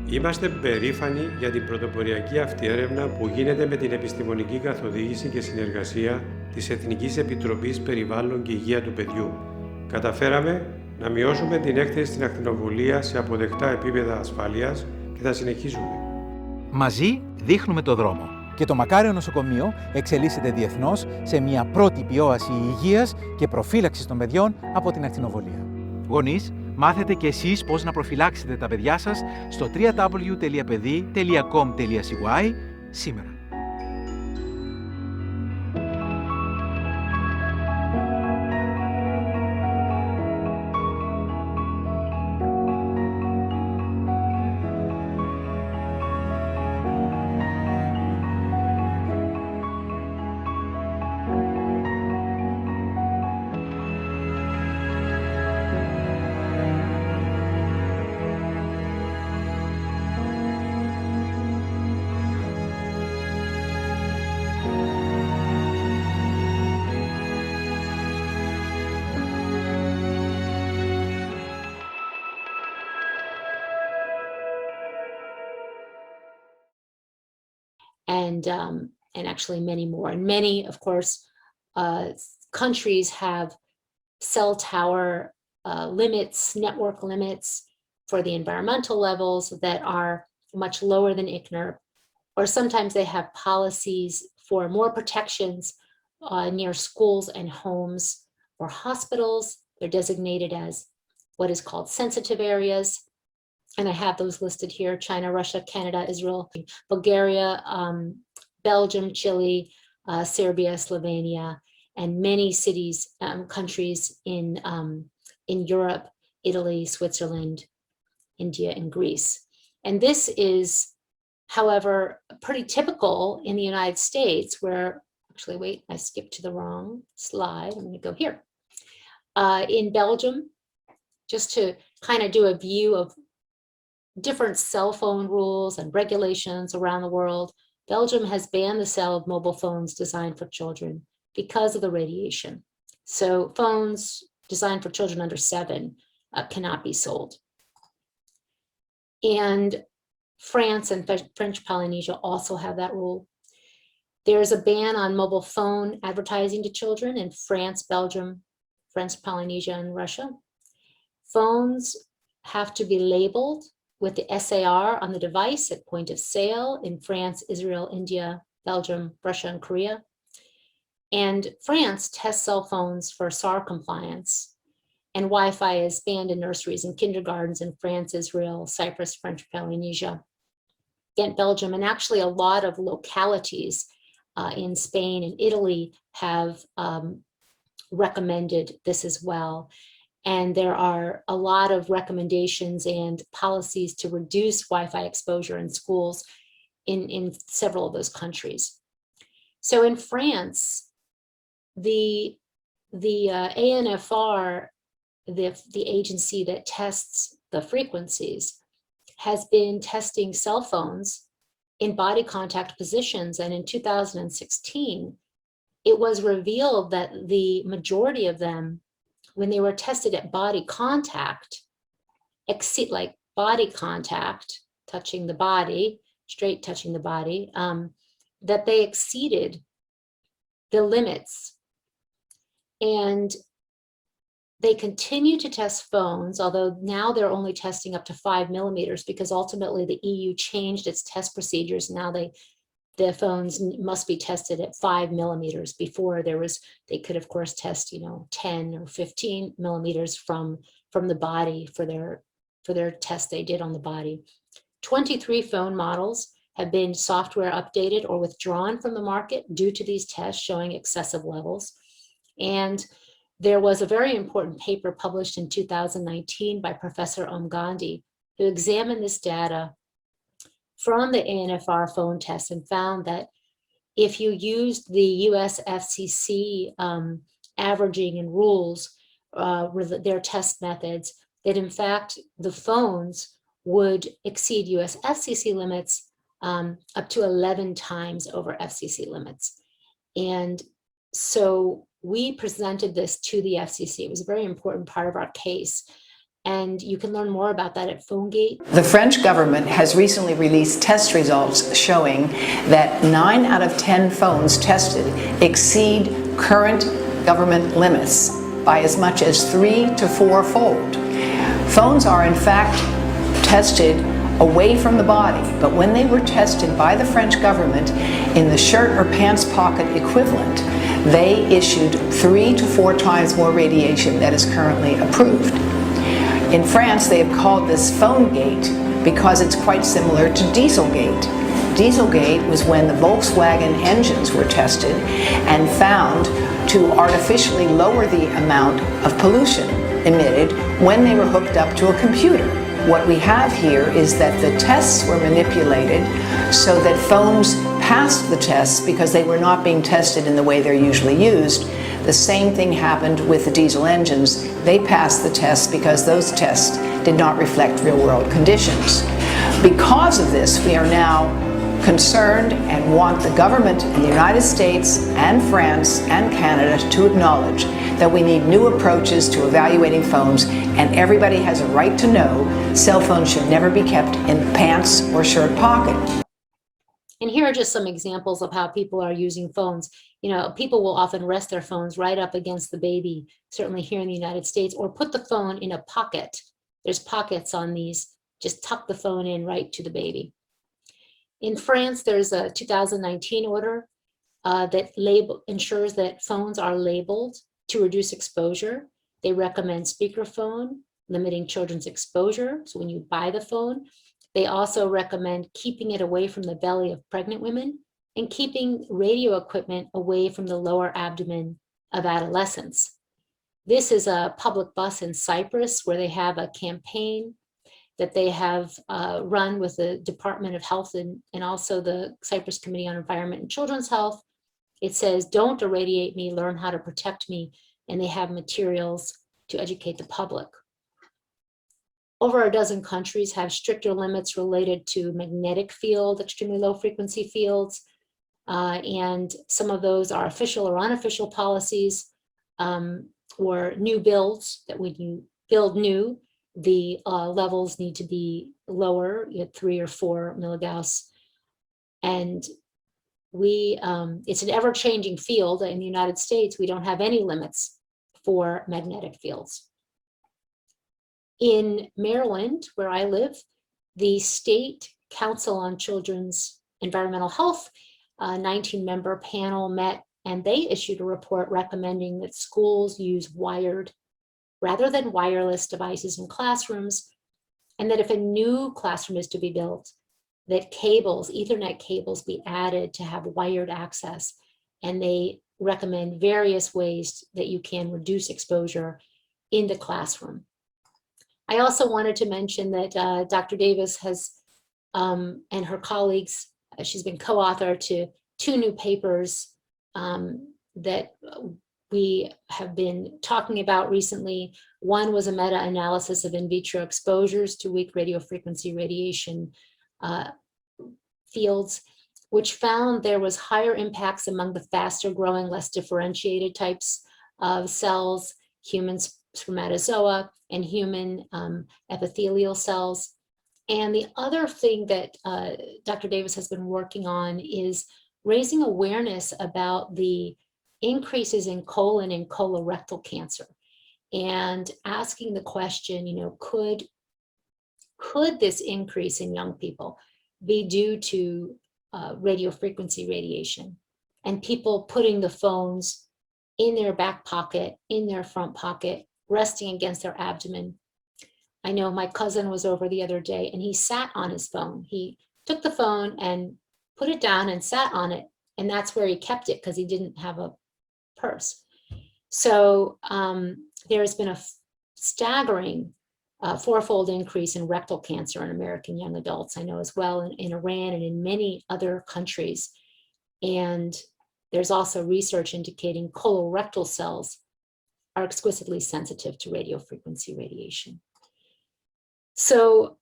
Είμαστε περήφανοι για την πρωτοποριακή αυτή έρευνα που γίνεται με την επιστημονική καθοδήγηση και συνεργασία της Εθνικής Επιτροπής Περιβάλλον και Υγεία του Παιδιού. Καταφέραμε να μειώσουμε την έκθεση στην ακτινοβολία σε αποδεκτά επίπεδα ασφάλειας και θα συνεχίσουμε. Μαζί δείχνουμε το δρόμο και το Μακάριο Νοσοκομείο εξελίσσεται διεθνώς σε μια πρότυπη όαση υγείας και προφύλαξης των παιδιών από την ακτινοβολία. Γονείς, μάθετε και εσείς πώς να προφυλάξετε τα παιδιά σας στο www.pedi.com.cy σήμερα. And actually many more. And many, of course, countries have cell tower limits, network limits for the environmental levels that are much lower than ICNIRP, or sometimes they have policies for more protections near schools and homes or hospitals. They're designated as what is called sensitive areas. And I have those listed here: China, Russia, Canada, Israel, Bulgaria, Belgium, Chile, Serbia, Slovenia, and many cities, countries in Europe, Italy, Switzerland, India, and Greece. And this is, however, pretty typical in the United States where, actually, wait, I skipped to the wrong slide. I'm going to go here. In Belgium, just to kind of do a view of different cell phone rules and regulations around the world, Belgium has banned the sale of mobile phones designed for children because of the radiation. So phones designed for children under 7 cannot be sold. And France and French Polynesia also have that rule. There's a ban on mobile phone advertising to children in France, Belgium, French Polynesia, and Russia. Phones have to be labeled with the SAR on the device at point of sale in France, Israel, India, Belgium, Russia, and Korea. And France tests cell phones for SAR compliance, and Wi-Fi is banned in nurseries and kindergartens in France, Israel, Cyprus, French Polynesia, and Belgium, and actually a lot of localities in Spain and Italy have recommended this as well. And there are a lot of recommendations and policies to reduce Wi-Fi exposure in schools in several of those countries. So in France, the ANFR, the agency that tests the frequencies, has been testing cell phones in body contact positions. And in 2016, it was revealed that the majority of them, when they were tested at body contact, like body contact, touching the body, straight touching the body, that they exceeded the limits. And they continue to test phones, although now they're only testing up to 5 millimeters because ultimately the EU changed its test procedures. Now the phones must be tested at 5 millimeters. Before they could of course test 10 or 15 millimeters from the body for their test they did on the body. 23 phone models have been software updated or withdrawn from the market due to these tests showing excessive levels. And there was a very important paper published in 2019 by Professor Gandhi, who examined this data from the ANFR phone tests and found that if you used the US FCC averaging and rules, their test methods, that in fact the phones would exceed US FCC limits up to 11 times over FCC limits. And so we presented this to the FCC. It was a very important part of our case. And you can learn more about that at PhoneGate. The French government has recently released test results showing that 9 out of 10 phones tested exceed current government limits by as much as 3 to 4-fold. Phones are in fact tested away from the body, but when they were tested by the French government in the shirt or pants pocket equivalent, they issued 3 to 4 times more radiation that is currently approved. In France, they have called this PhoneGate because it's quite similar to Dieselgate. Dieselgate was when the Volkswagen engines were tested and found to artificially lower the amount of pollution emitted when they were hooked up to a computer. What we have here is that the tests were manipulated so that phones passed the tests because they were not being tested in the way they're usually used. The same thing happened with the diesel engines. They passed the tests because those tests did not reflect real-world conditions. Because of this, we are now concerned and want the government in the United States and France and Canada to acknowledge that we need new approaches to evaluating phones, and everybody has a right to know cell phones should never be kept in the pants or shirt pocket. And here are just some examples of how people are using phones. People will often rest their phones right up against the baby, certainly here in the United States, or put the phone in a pocket. There's pockets on these. Just tuck the phone in right to the baby. In France, there's a 2019 order that ensures that phones are labeled to reduce exposure. They recommend speakerphone, limiting children's exposure. So when you buy the phone, they also recommend keeping it away from the belly of pregnant women and keeping radio equipment away from the lower abdomen of adolescents. This is a public bus in Cyprus where they have a campaign that they have run with the Department of Health and also the Cyprus Committee on Environment and Children's Health. It says, don't irradiate me, learn how to protect me. And they have materials to educate the public. Over a dozen countries have stricter limits related to magnetic field, extremely low frequency fields. And some of those are official or unofficial policies, or new builds that when you build new, the levels need to be lower, at 3 or 4 milligauss. And it's an ever-changing field. In the United States, we don't have any limits for magnetic fields. In Maryland, where I live, the State Council on Children's Environmental Health, 19-member panel met, and they issued a report recommending that schools use wired rather than wireless devices in classrooms, and that if a new classroom is to be built, that cables, Ethernet cables, be added to have wired access. And they recommend various ways that you can reduce exposure in the classroom. I also wanted to mention that Dr. Davis has, and her colleagues, she's been co-author to 2 new papers that we have been talking about recently. One was a meta-analysis of in vitro exposures to weak radiofrequency radiation fields, which found there was higher impacts among the faster growing, less differentiated types of cells, human spermatozoa and human epithelial cells. And the other thing that Dr. Davis has been working on is raising awareness about the increases in colon and colorectal cancer, and asking the question, could this increase in young people be due to radiofrequency radiation, and people putting the phones in their back pocket, in their front pocket, resting against their abdomen. I know my cousin was over the other day and he sat on his phone. He took the phone and put it down and sat on it, and that's where he kept it because he didn't have a purse. So there's been a staggering 4-fold increase in rectal cancer in American young adults, I know as well, in Iran and in many other countries. And there's also research indicating colorectal cells are exquisitely sensitive to radiofrequency radiation. So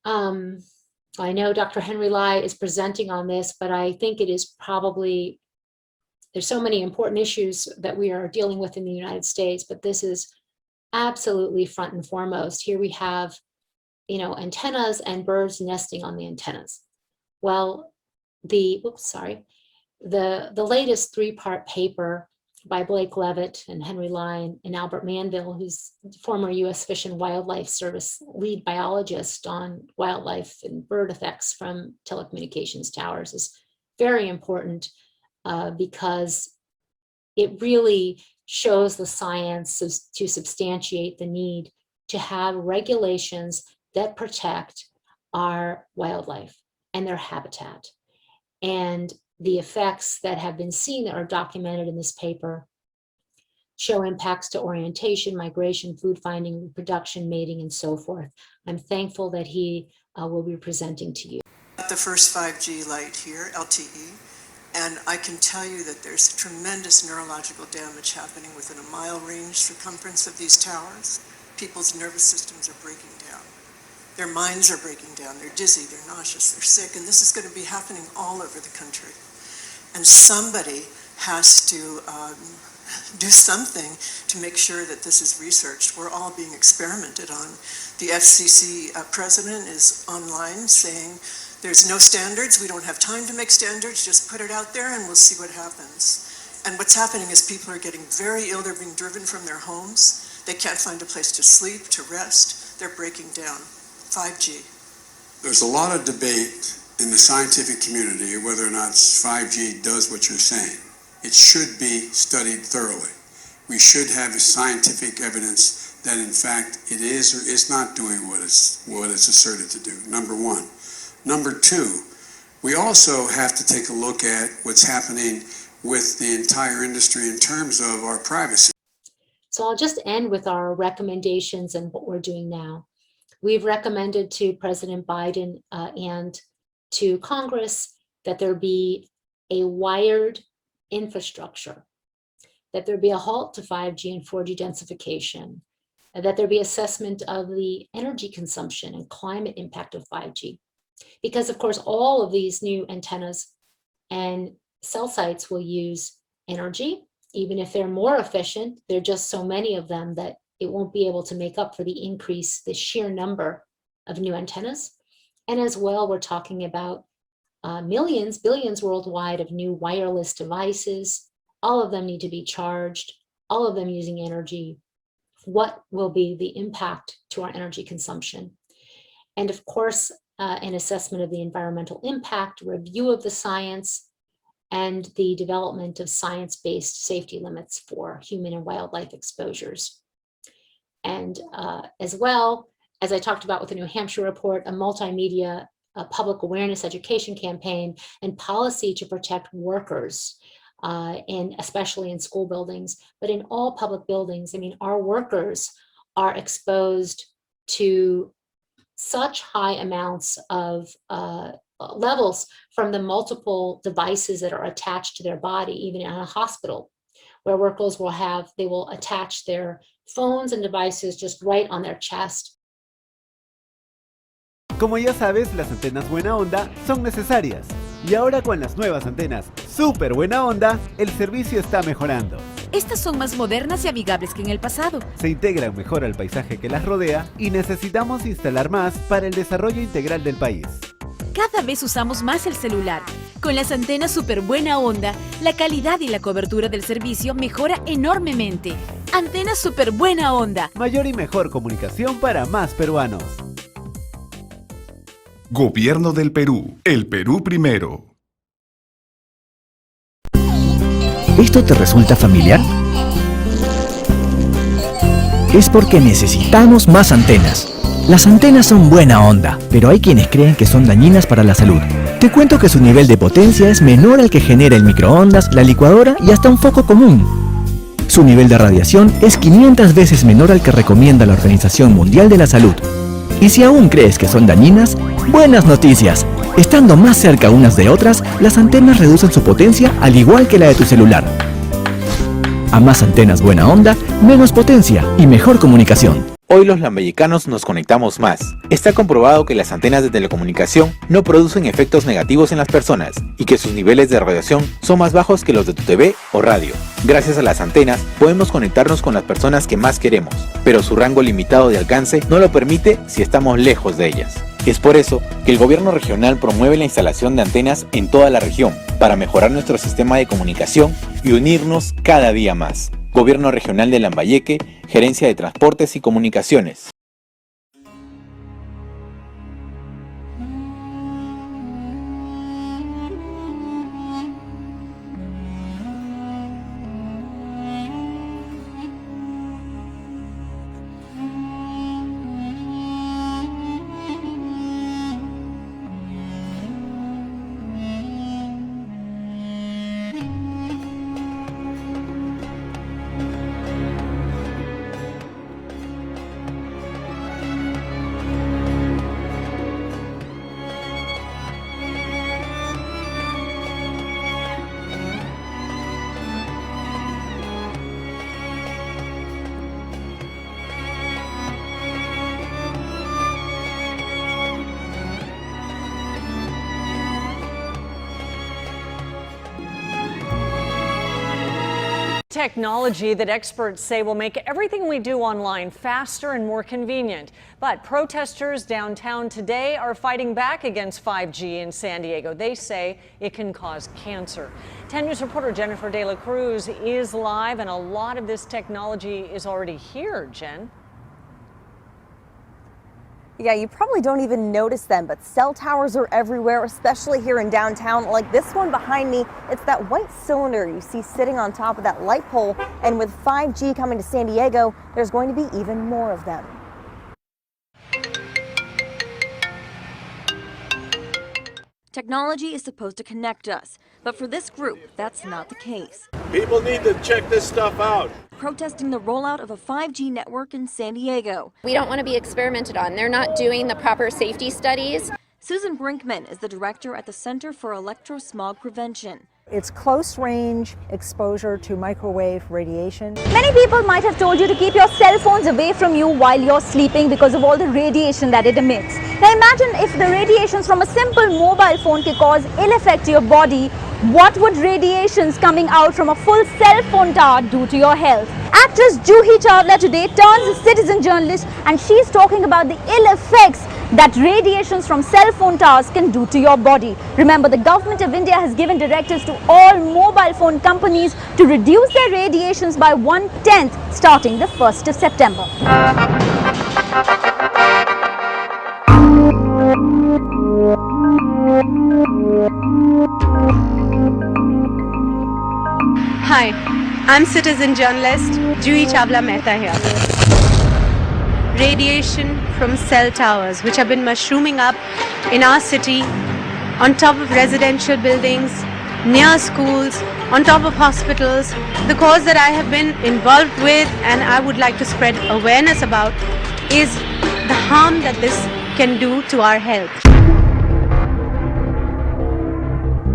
I know Dr. Henry Lai is presenting on this, but I think it is probably, there's so many important issues that we are dealing with in the United States, but this is absolutely front and foremost. Here we have, antennas and birds nesting on the antennas. Well, the latest 3-part paper by Blake Levitt and Henry Lai and Albert Manville, who's former U.S. Fish and Wildlife Service lead biologist on wildlife and bird effects from telecommunications towers, is very important because it really shows the science to substantiate the need to have regulations that protect our wildlife and their habitat. And the effects that have been seen that are documented in this paper show impacts to orientation, migration, food finding, reproduction, mating, and so forth. I'm thankful that he will be presenting to you. The first 5G light here, LTE, and I can tell you that there's tremendous neurological damage happening within a mile range circumference of these towers. People's nervous systems are breaking down. Their minds are breaking down. They're dizzy, they're nauseous, they're sick, and this is going to be happening all over the country. And somebody has to do something to make sure that this is researched. We're all being experimented on. The FCC president is online saying there's no standards, we don't have time to make standards, just put it out there and we'll see what happens. And what's happening is people are getting very ill, they're being driven from their homes, they can't find a place to sleep, to rest, they're breaking down. 5G. There's a lot of debate in the scientific community whether or not 5G does what you're saying. It should be studied thoroughly. We should have scientific evidence that in fact it is or is not doing what it's asserted to do, number one. Number two, we also have to take a look at what's happening with the entire industry in terms of our privacy. So I'll just end with our recommendations and what we're doing now. We've recommended to President Biden and to Congress that there be a wired infrastructure, that there be a halt to 5G and 4G densification, and that there be assessment of the energy consumption and climate impact of 5G. Because of course, all of these new antennas and cell sites will use energy. Even if they're more efficient, there are just so many of them that it won't be able to make up for the increase, the sheer number of new antennas. And as well, we're talking about millions, billions worldwide of new wireless devices. All of them need to be charged, all of them using energy. What will be the impact to our energy consumption? And of course, an assessment of the environmental impact, review of the science, and the development of science-based safety limits for human and wildlife exposures. And as well, as I talked about with the New Hampshire report, a multimedia public awareness education campaign and policy to protect workers, especially in school buildings, but in all public buildings. I mean, our workers are exposed to such high amounts of levels from the multiple devices that are attached to their body, even in a hospital, where workers will attach their phones and devices just right on their chest. Como ya sabes, las antenas buena onda son necesarias. Y ahora con las nuevas antenas súper buena onda, el servicio está mejorando. Estas son más modernas y amigables que en el pasado. Se integran mejor al paisaje que las rodea y necesitamos instalar más para el desarrollo integral del país. Cada vez usamos más el celular. Con las antenas super buena onda, la calidad y la cobertura del servicio mejora enormemente. Antenas super buena onda. Mayor y mejor comunicación para más peruanos. Gobierno del Perú. El Perú primero. ¿Esto te resulta familiar? Es porque necesitamos más antenas. Las antenas son buena onda, pero hay quienes creen que son dañinas para la salud. Te cuento que su nivel de potencia es menor al que genera el microondas, la licuadora y hasta un foco común. Su nivel de radiación es 500 veces menor al que recomienda la Organización Mundial de la Salud. Y si aún crees que son dañinas, buenas noticias. Estando más cerca unas de otras, las antenas reducen su potencia al igual que la de tu celular. A más antenas buena onda, menos potencia y mejor comunicación. Hoy los lambayecanos nos conectamos más. Está comprobado que las antenas de telecomunicación no producen efectos negativos en las personas y que sus niveles de radiación son más bajos que los de tu TV o radio. Gracias a las antenas podemos conectarnos con las personas que más queremos, pero su rango limitado de alcance no lo permite si estamos lejos de ellas. Es por eso que el gobierno regional promueve la instalación de antenas en toda la región para mejorar nuestro sistema de comunicación y unirnos cada día más. Gobierno Regional de Lambayeque, Gerencia de Transportes y Comunicaciones. Technology that experts say will make everything we do online faster and more convenient. But protesters downtown today are fighting back against 5G in San Diego. They say it can cause cancer. 10 News reporter Jennifer De La Cruz is live, and a lot of this technology is already here, Jen. Yeah, you probably don't even notice them, but cell towers are everywhere, especially here in downtown. Like this one behind me, it's that white cylinder you see sitting on top of that light pole. And with 5G coming to San Diego, there's going to be even more of them. Technology is supposed to connect us, but for this group, that's not the case. People need to check this stuff out. protesting the rollout of a 5G network in San Diego. We don't want to be experimented on. They're not doing the proper safety studies. Susan Brinkman is the director at the Center for Electrosmog Prevention. It's close-range exposure to microwave radiation. Many people might have told you to keep your cell phones away from you while you're sleeping because of all the radiation that it emits. Now imagine if the radiations from a simple mobile phone can cause ill effect to your body, what would radiations coming out from a full cell phone tower do to your health? Actress Juhi Chawla today turns a citizen journalist, and she's talking about the ill effects that radiations from cell phone towers can do to your body. Remember, the government of India has given directives to all mobile phone companies to reduce their radiations by 1/10 starting the 1st of September. Hi, I'm citizen journalist Juhi Chawla Mehta here. Radiation from cell towers, which have been mushrooming up in our city, on top of residential buildings, near schools, on top of hospitals. The cause that I have been involved with and I would like to spread awareness about is the harm that this can do to our health.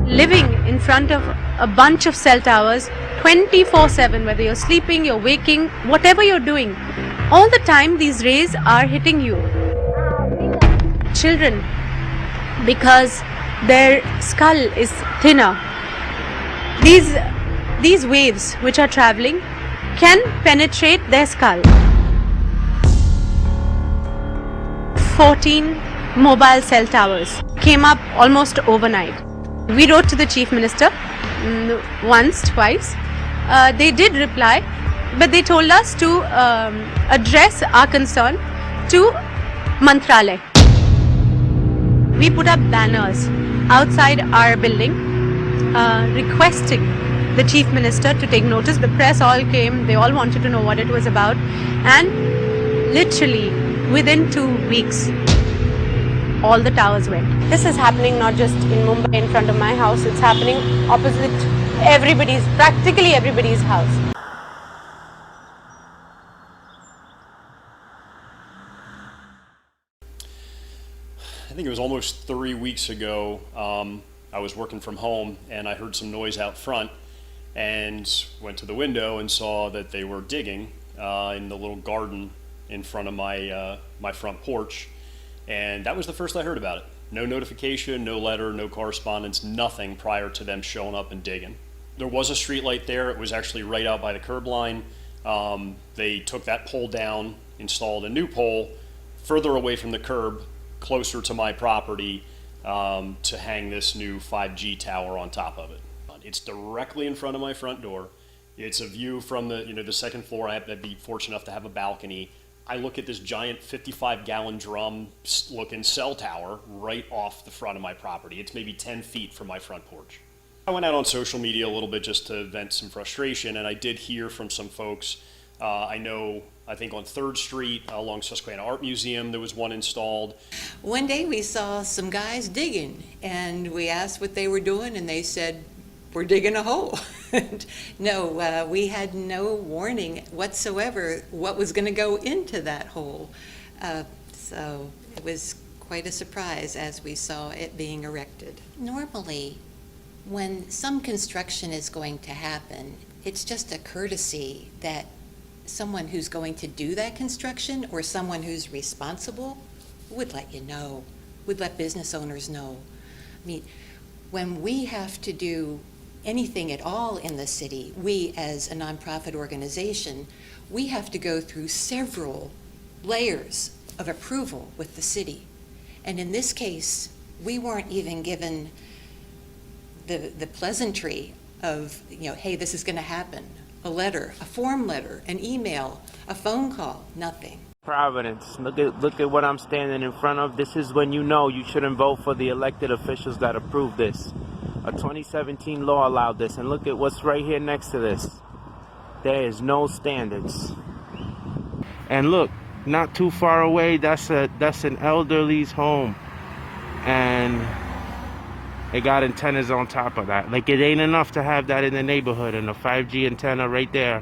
Living in front of a bunch of cell towers 24/7, whether you're sleeping, you're waking, whatever you're doing, all the time these rays are hitting you. Children, because their skull is thinner, these waves which are traveling can penetrate their skull. 14 mobile cell towers came up almost overnight. We wrote to the Chief Minister once, twice. They did reply, but they told us to address our concern to Mantralay. We put up banners outside our building requesting the Chief Minister to take notice. The press all came, they all wanted to know what it was about, and literally within 2 weeks all the towers went. This is happening not just in Mumbai in front of my house, it's happening opposite practically everybody's house. I think it was almost 3 weeks ago. I was working from home and I heard some noise out front and went to the window and saw that they were digging in the little garden in front of my front porch. And that was the first I heard about it. No notification, no letter, no correspondence, nothing prior to them showing up and digging. There was a street light there. It was actually right out by the curb line. They took that pole down, installed a new pole further away from the curb, closer to my property, to hang this new 5G tower on top of it. It's directly in front of my front door. It's a view from the second floor. I have to be fortunate enough to have a balcony. I look at this giant 55-gallon drum looking cell tower right off the front of my property. It's maybe 10 feet from my front porch. I went out on social media a little bit just to vent some frustration, and I did hear from some folks. I think on 3rd Street along Susquehanna Art Museum, there was one installed. One day we saw some guys digging, and we asked what they were doing, and they said, "We're digging a hole." No, we had no warning whatsoever what was going to go into that hole. So it was quite a surprise as we saw it being erected. Normally, when some construction is going to happen, it's just a courtesy that someone who's going to do that construction or someone who's responsible would let you know, would let business owners know. I mean, when we have to do anything at all in the city, we as a nonprofit organization, we have to go through several layers of approval with the city. And in this case, we weren't even given the pleasantry of, hey, this is going to happen. A letter, a form letter, an email, a phone call, nothing. Providence. Look at what I'm standing in front of. This is when you know you shouldn't vote for the elected officials that approved this. A 2017 law allowed this, and look at what's right here next to this. There is no standards. And look, not too far away, that's an elderly's home, and they got antennas on top of that. Like, it ain't enough to have that in the neighborhood, and a 5G antenna right there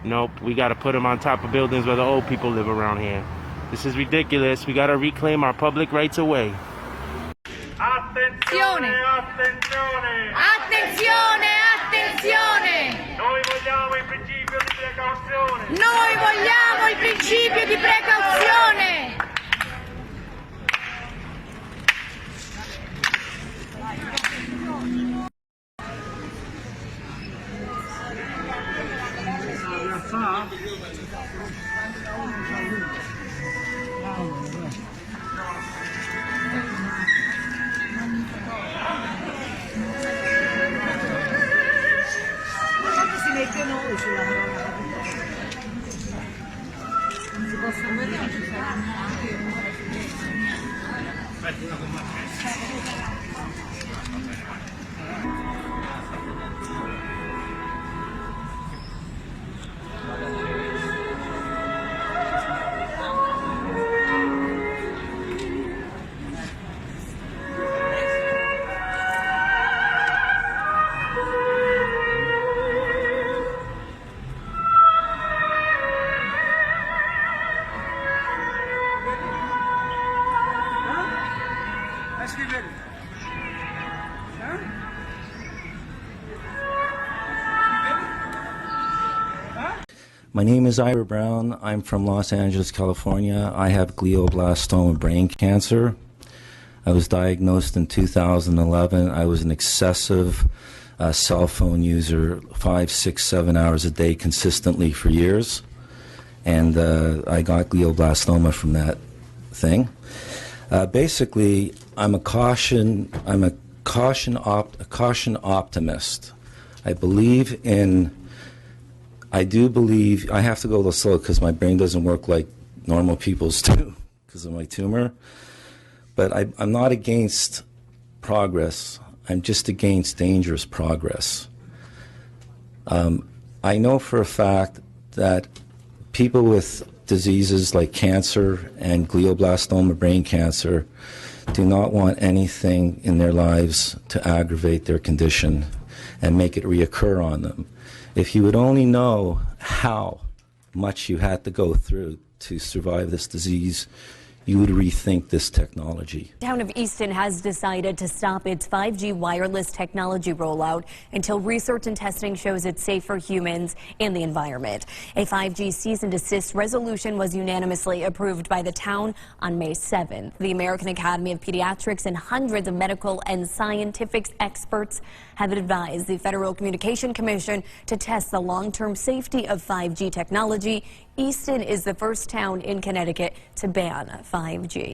Nope, we got to put them on top of buildings where the old people live around here. This is ridiculous. We got to reclaim our public rights away. Attenzione! Attenzione! Attenzione! Attenzione! Noi vogliamo il principio di precauzione! Noi vogliamo il principio di precauzione! My name is Ira Brown. I'm from Los Angeles, California. I have glioblastoma brain cancer. I was diagnosed in 2011. I was an excessive cell phone user, 5, 6, 7 hours a day consistently for years. And I got glioblastoma from that thing. Basically, I'm a caution optimist. I do believe, I have to go a little slow because my brain doesn't work like normal people's do because of my tumor. But I'm not against progress. I'm just against dangerous progress. I know for a fact that people with diseases like cancer and glioblastoma brain cancer do not want anything in their lives to aggravate their condition and make it reoccur on them. If you would only know how much you had to go through to survive this disease, you would rethink this technology. The town of Easton has decided to stop its 5G wireless technology rollout until research and testing shows it's safe for humans and the environment. A 5G cease and desist resolution was unanimously approved by the town on May 7th. The American Academy of Pediatrics and hundreds of medical and scientific experts have advised the Federal Communication Commission to test the long-term safety of 5G technology. Easton is the first town in Connecticut to ban 5G.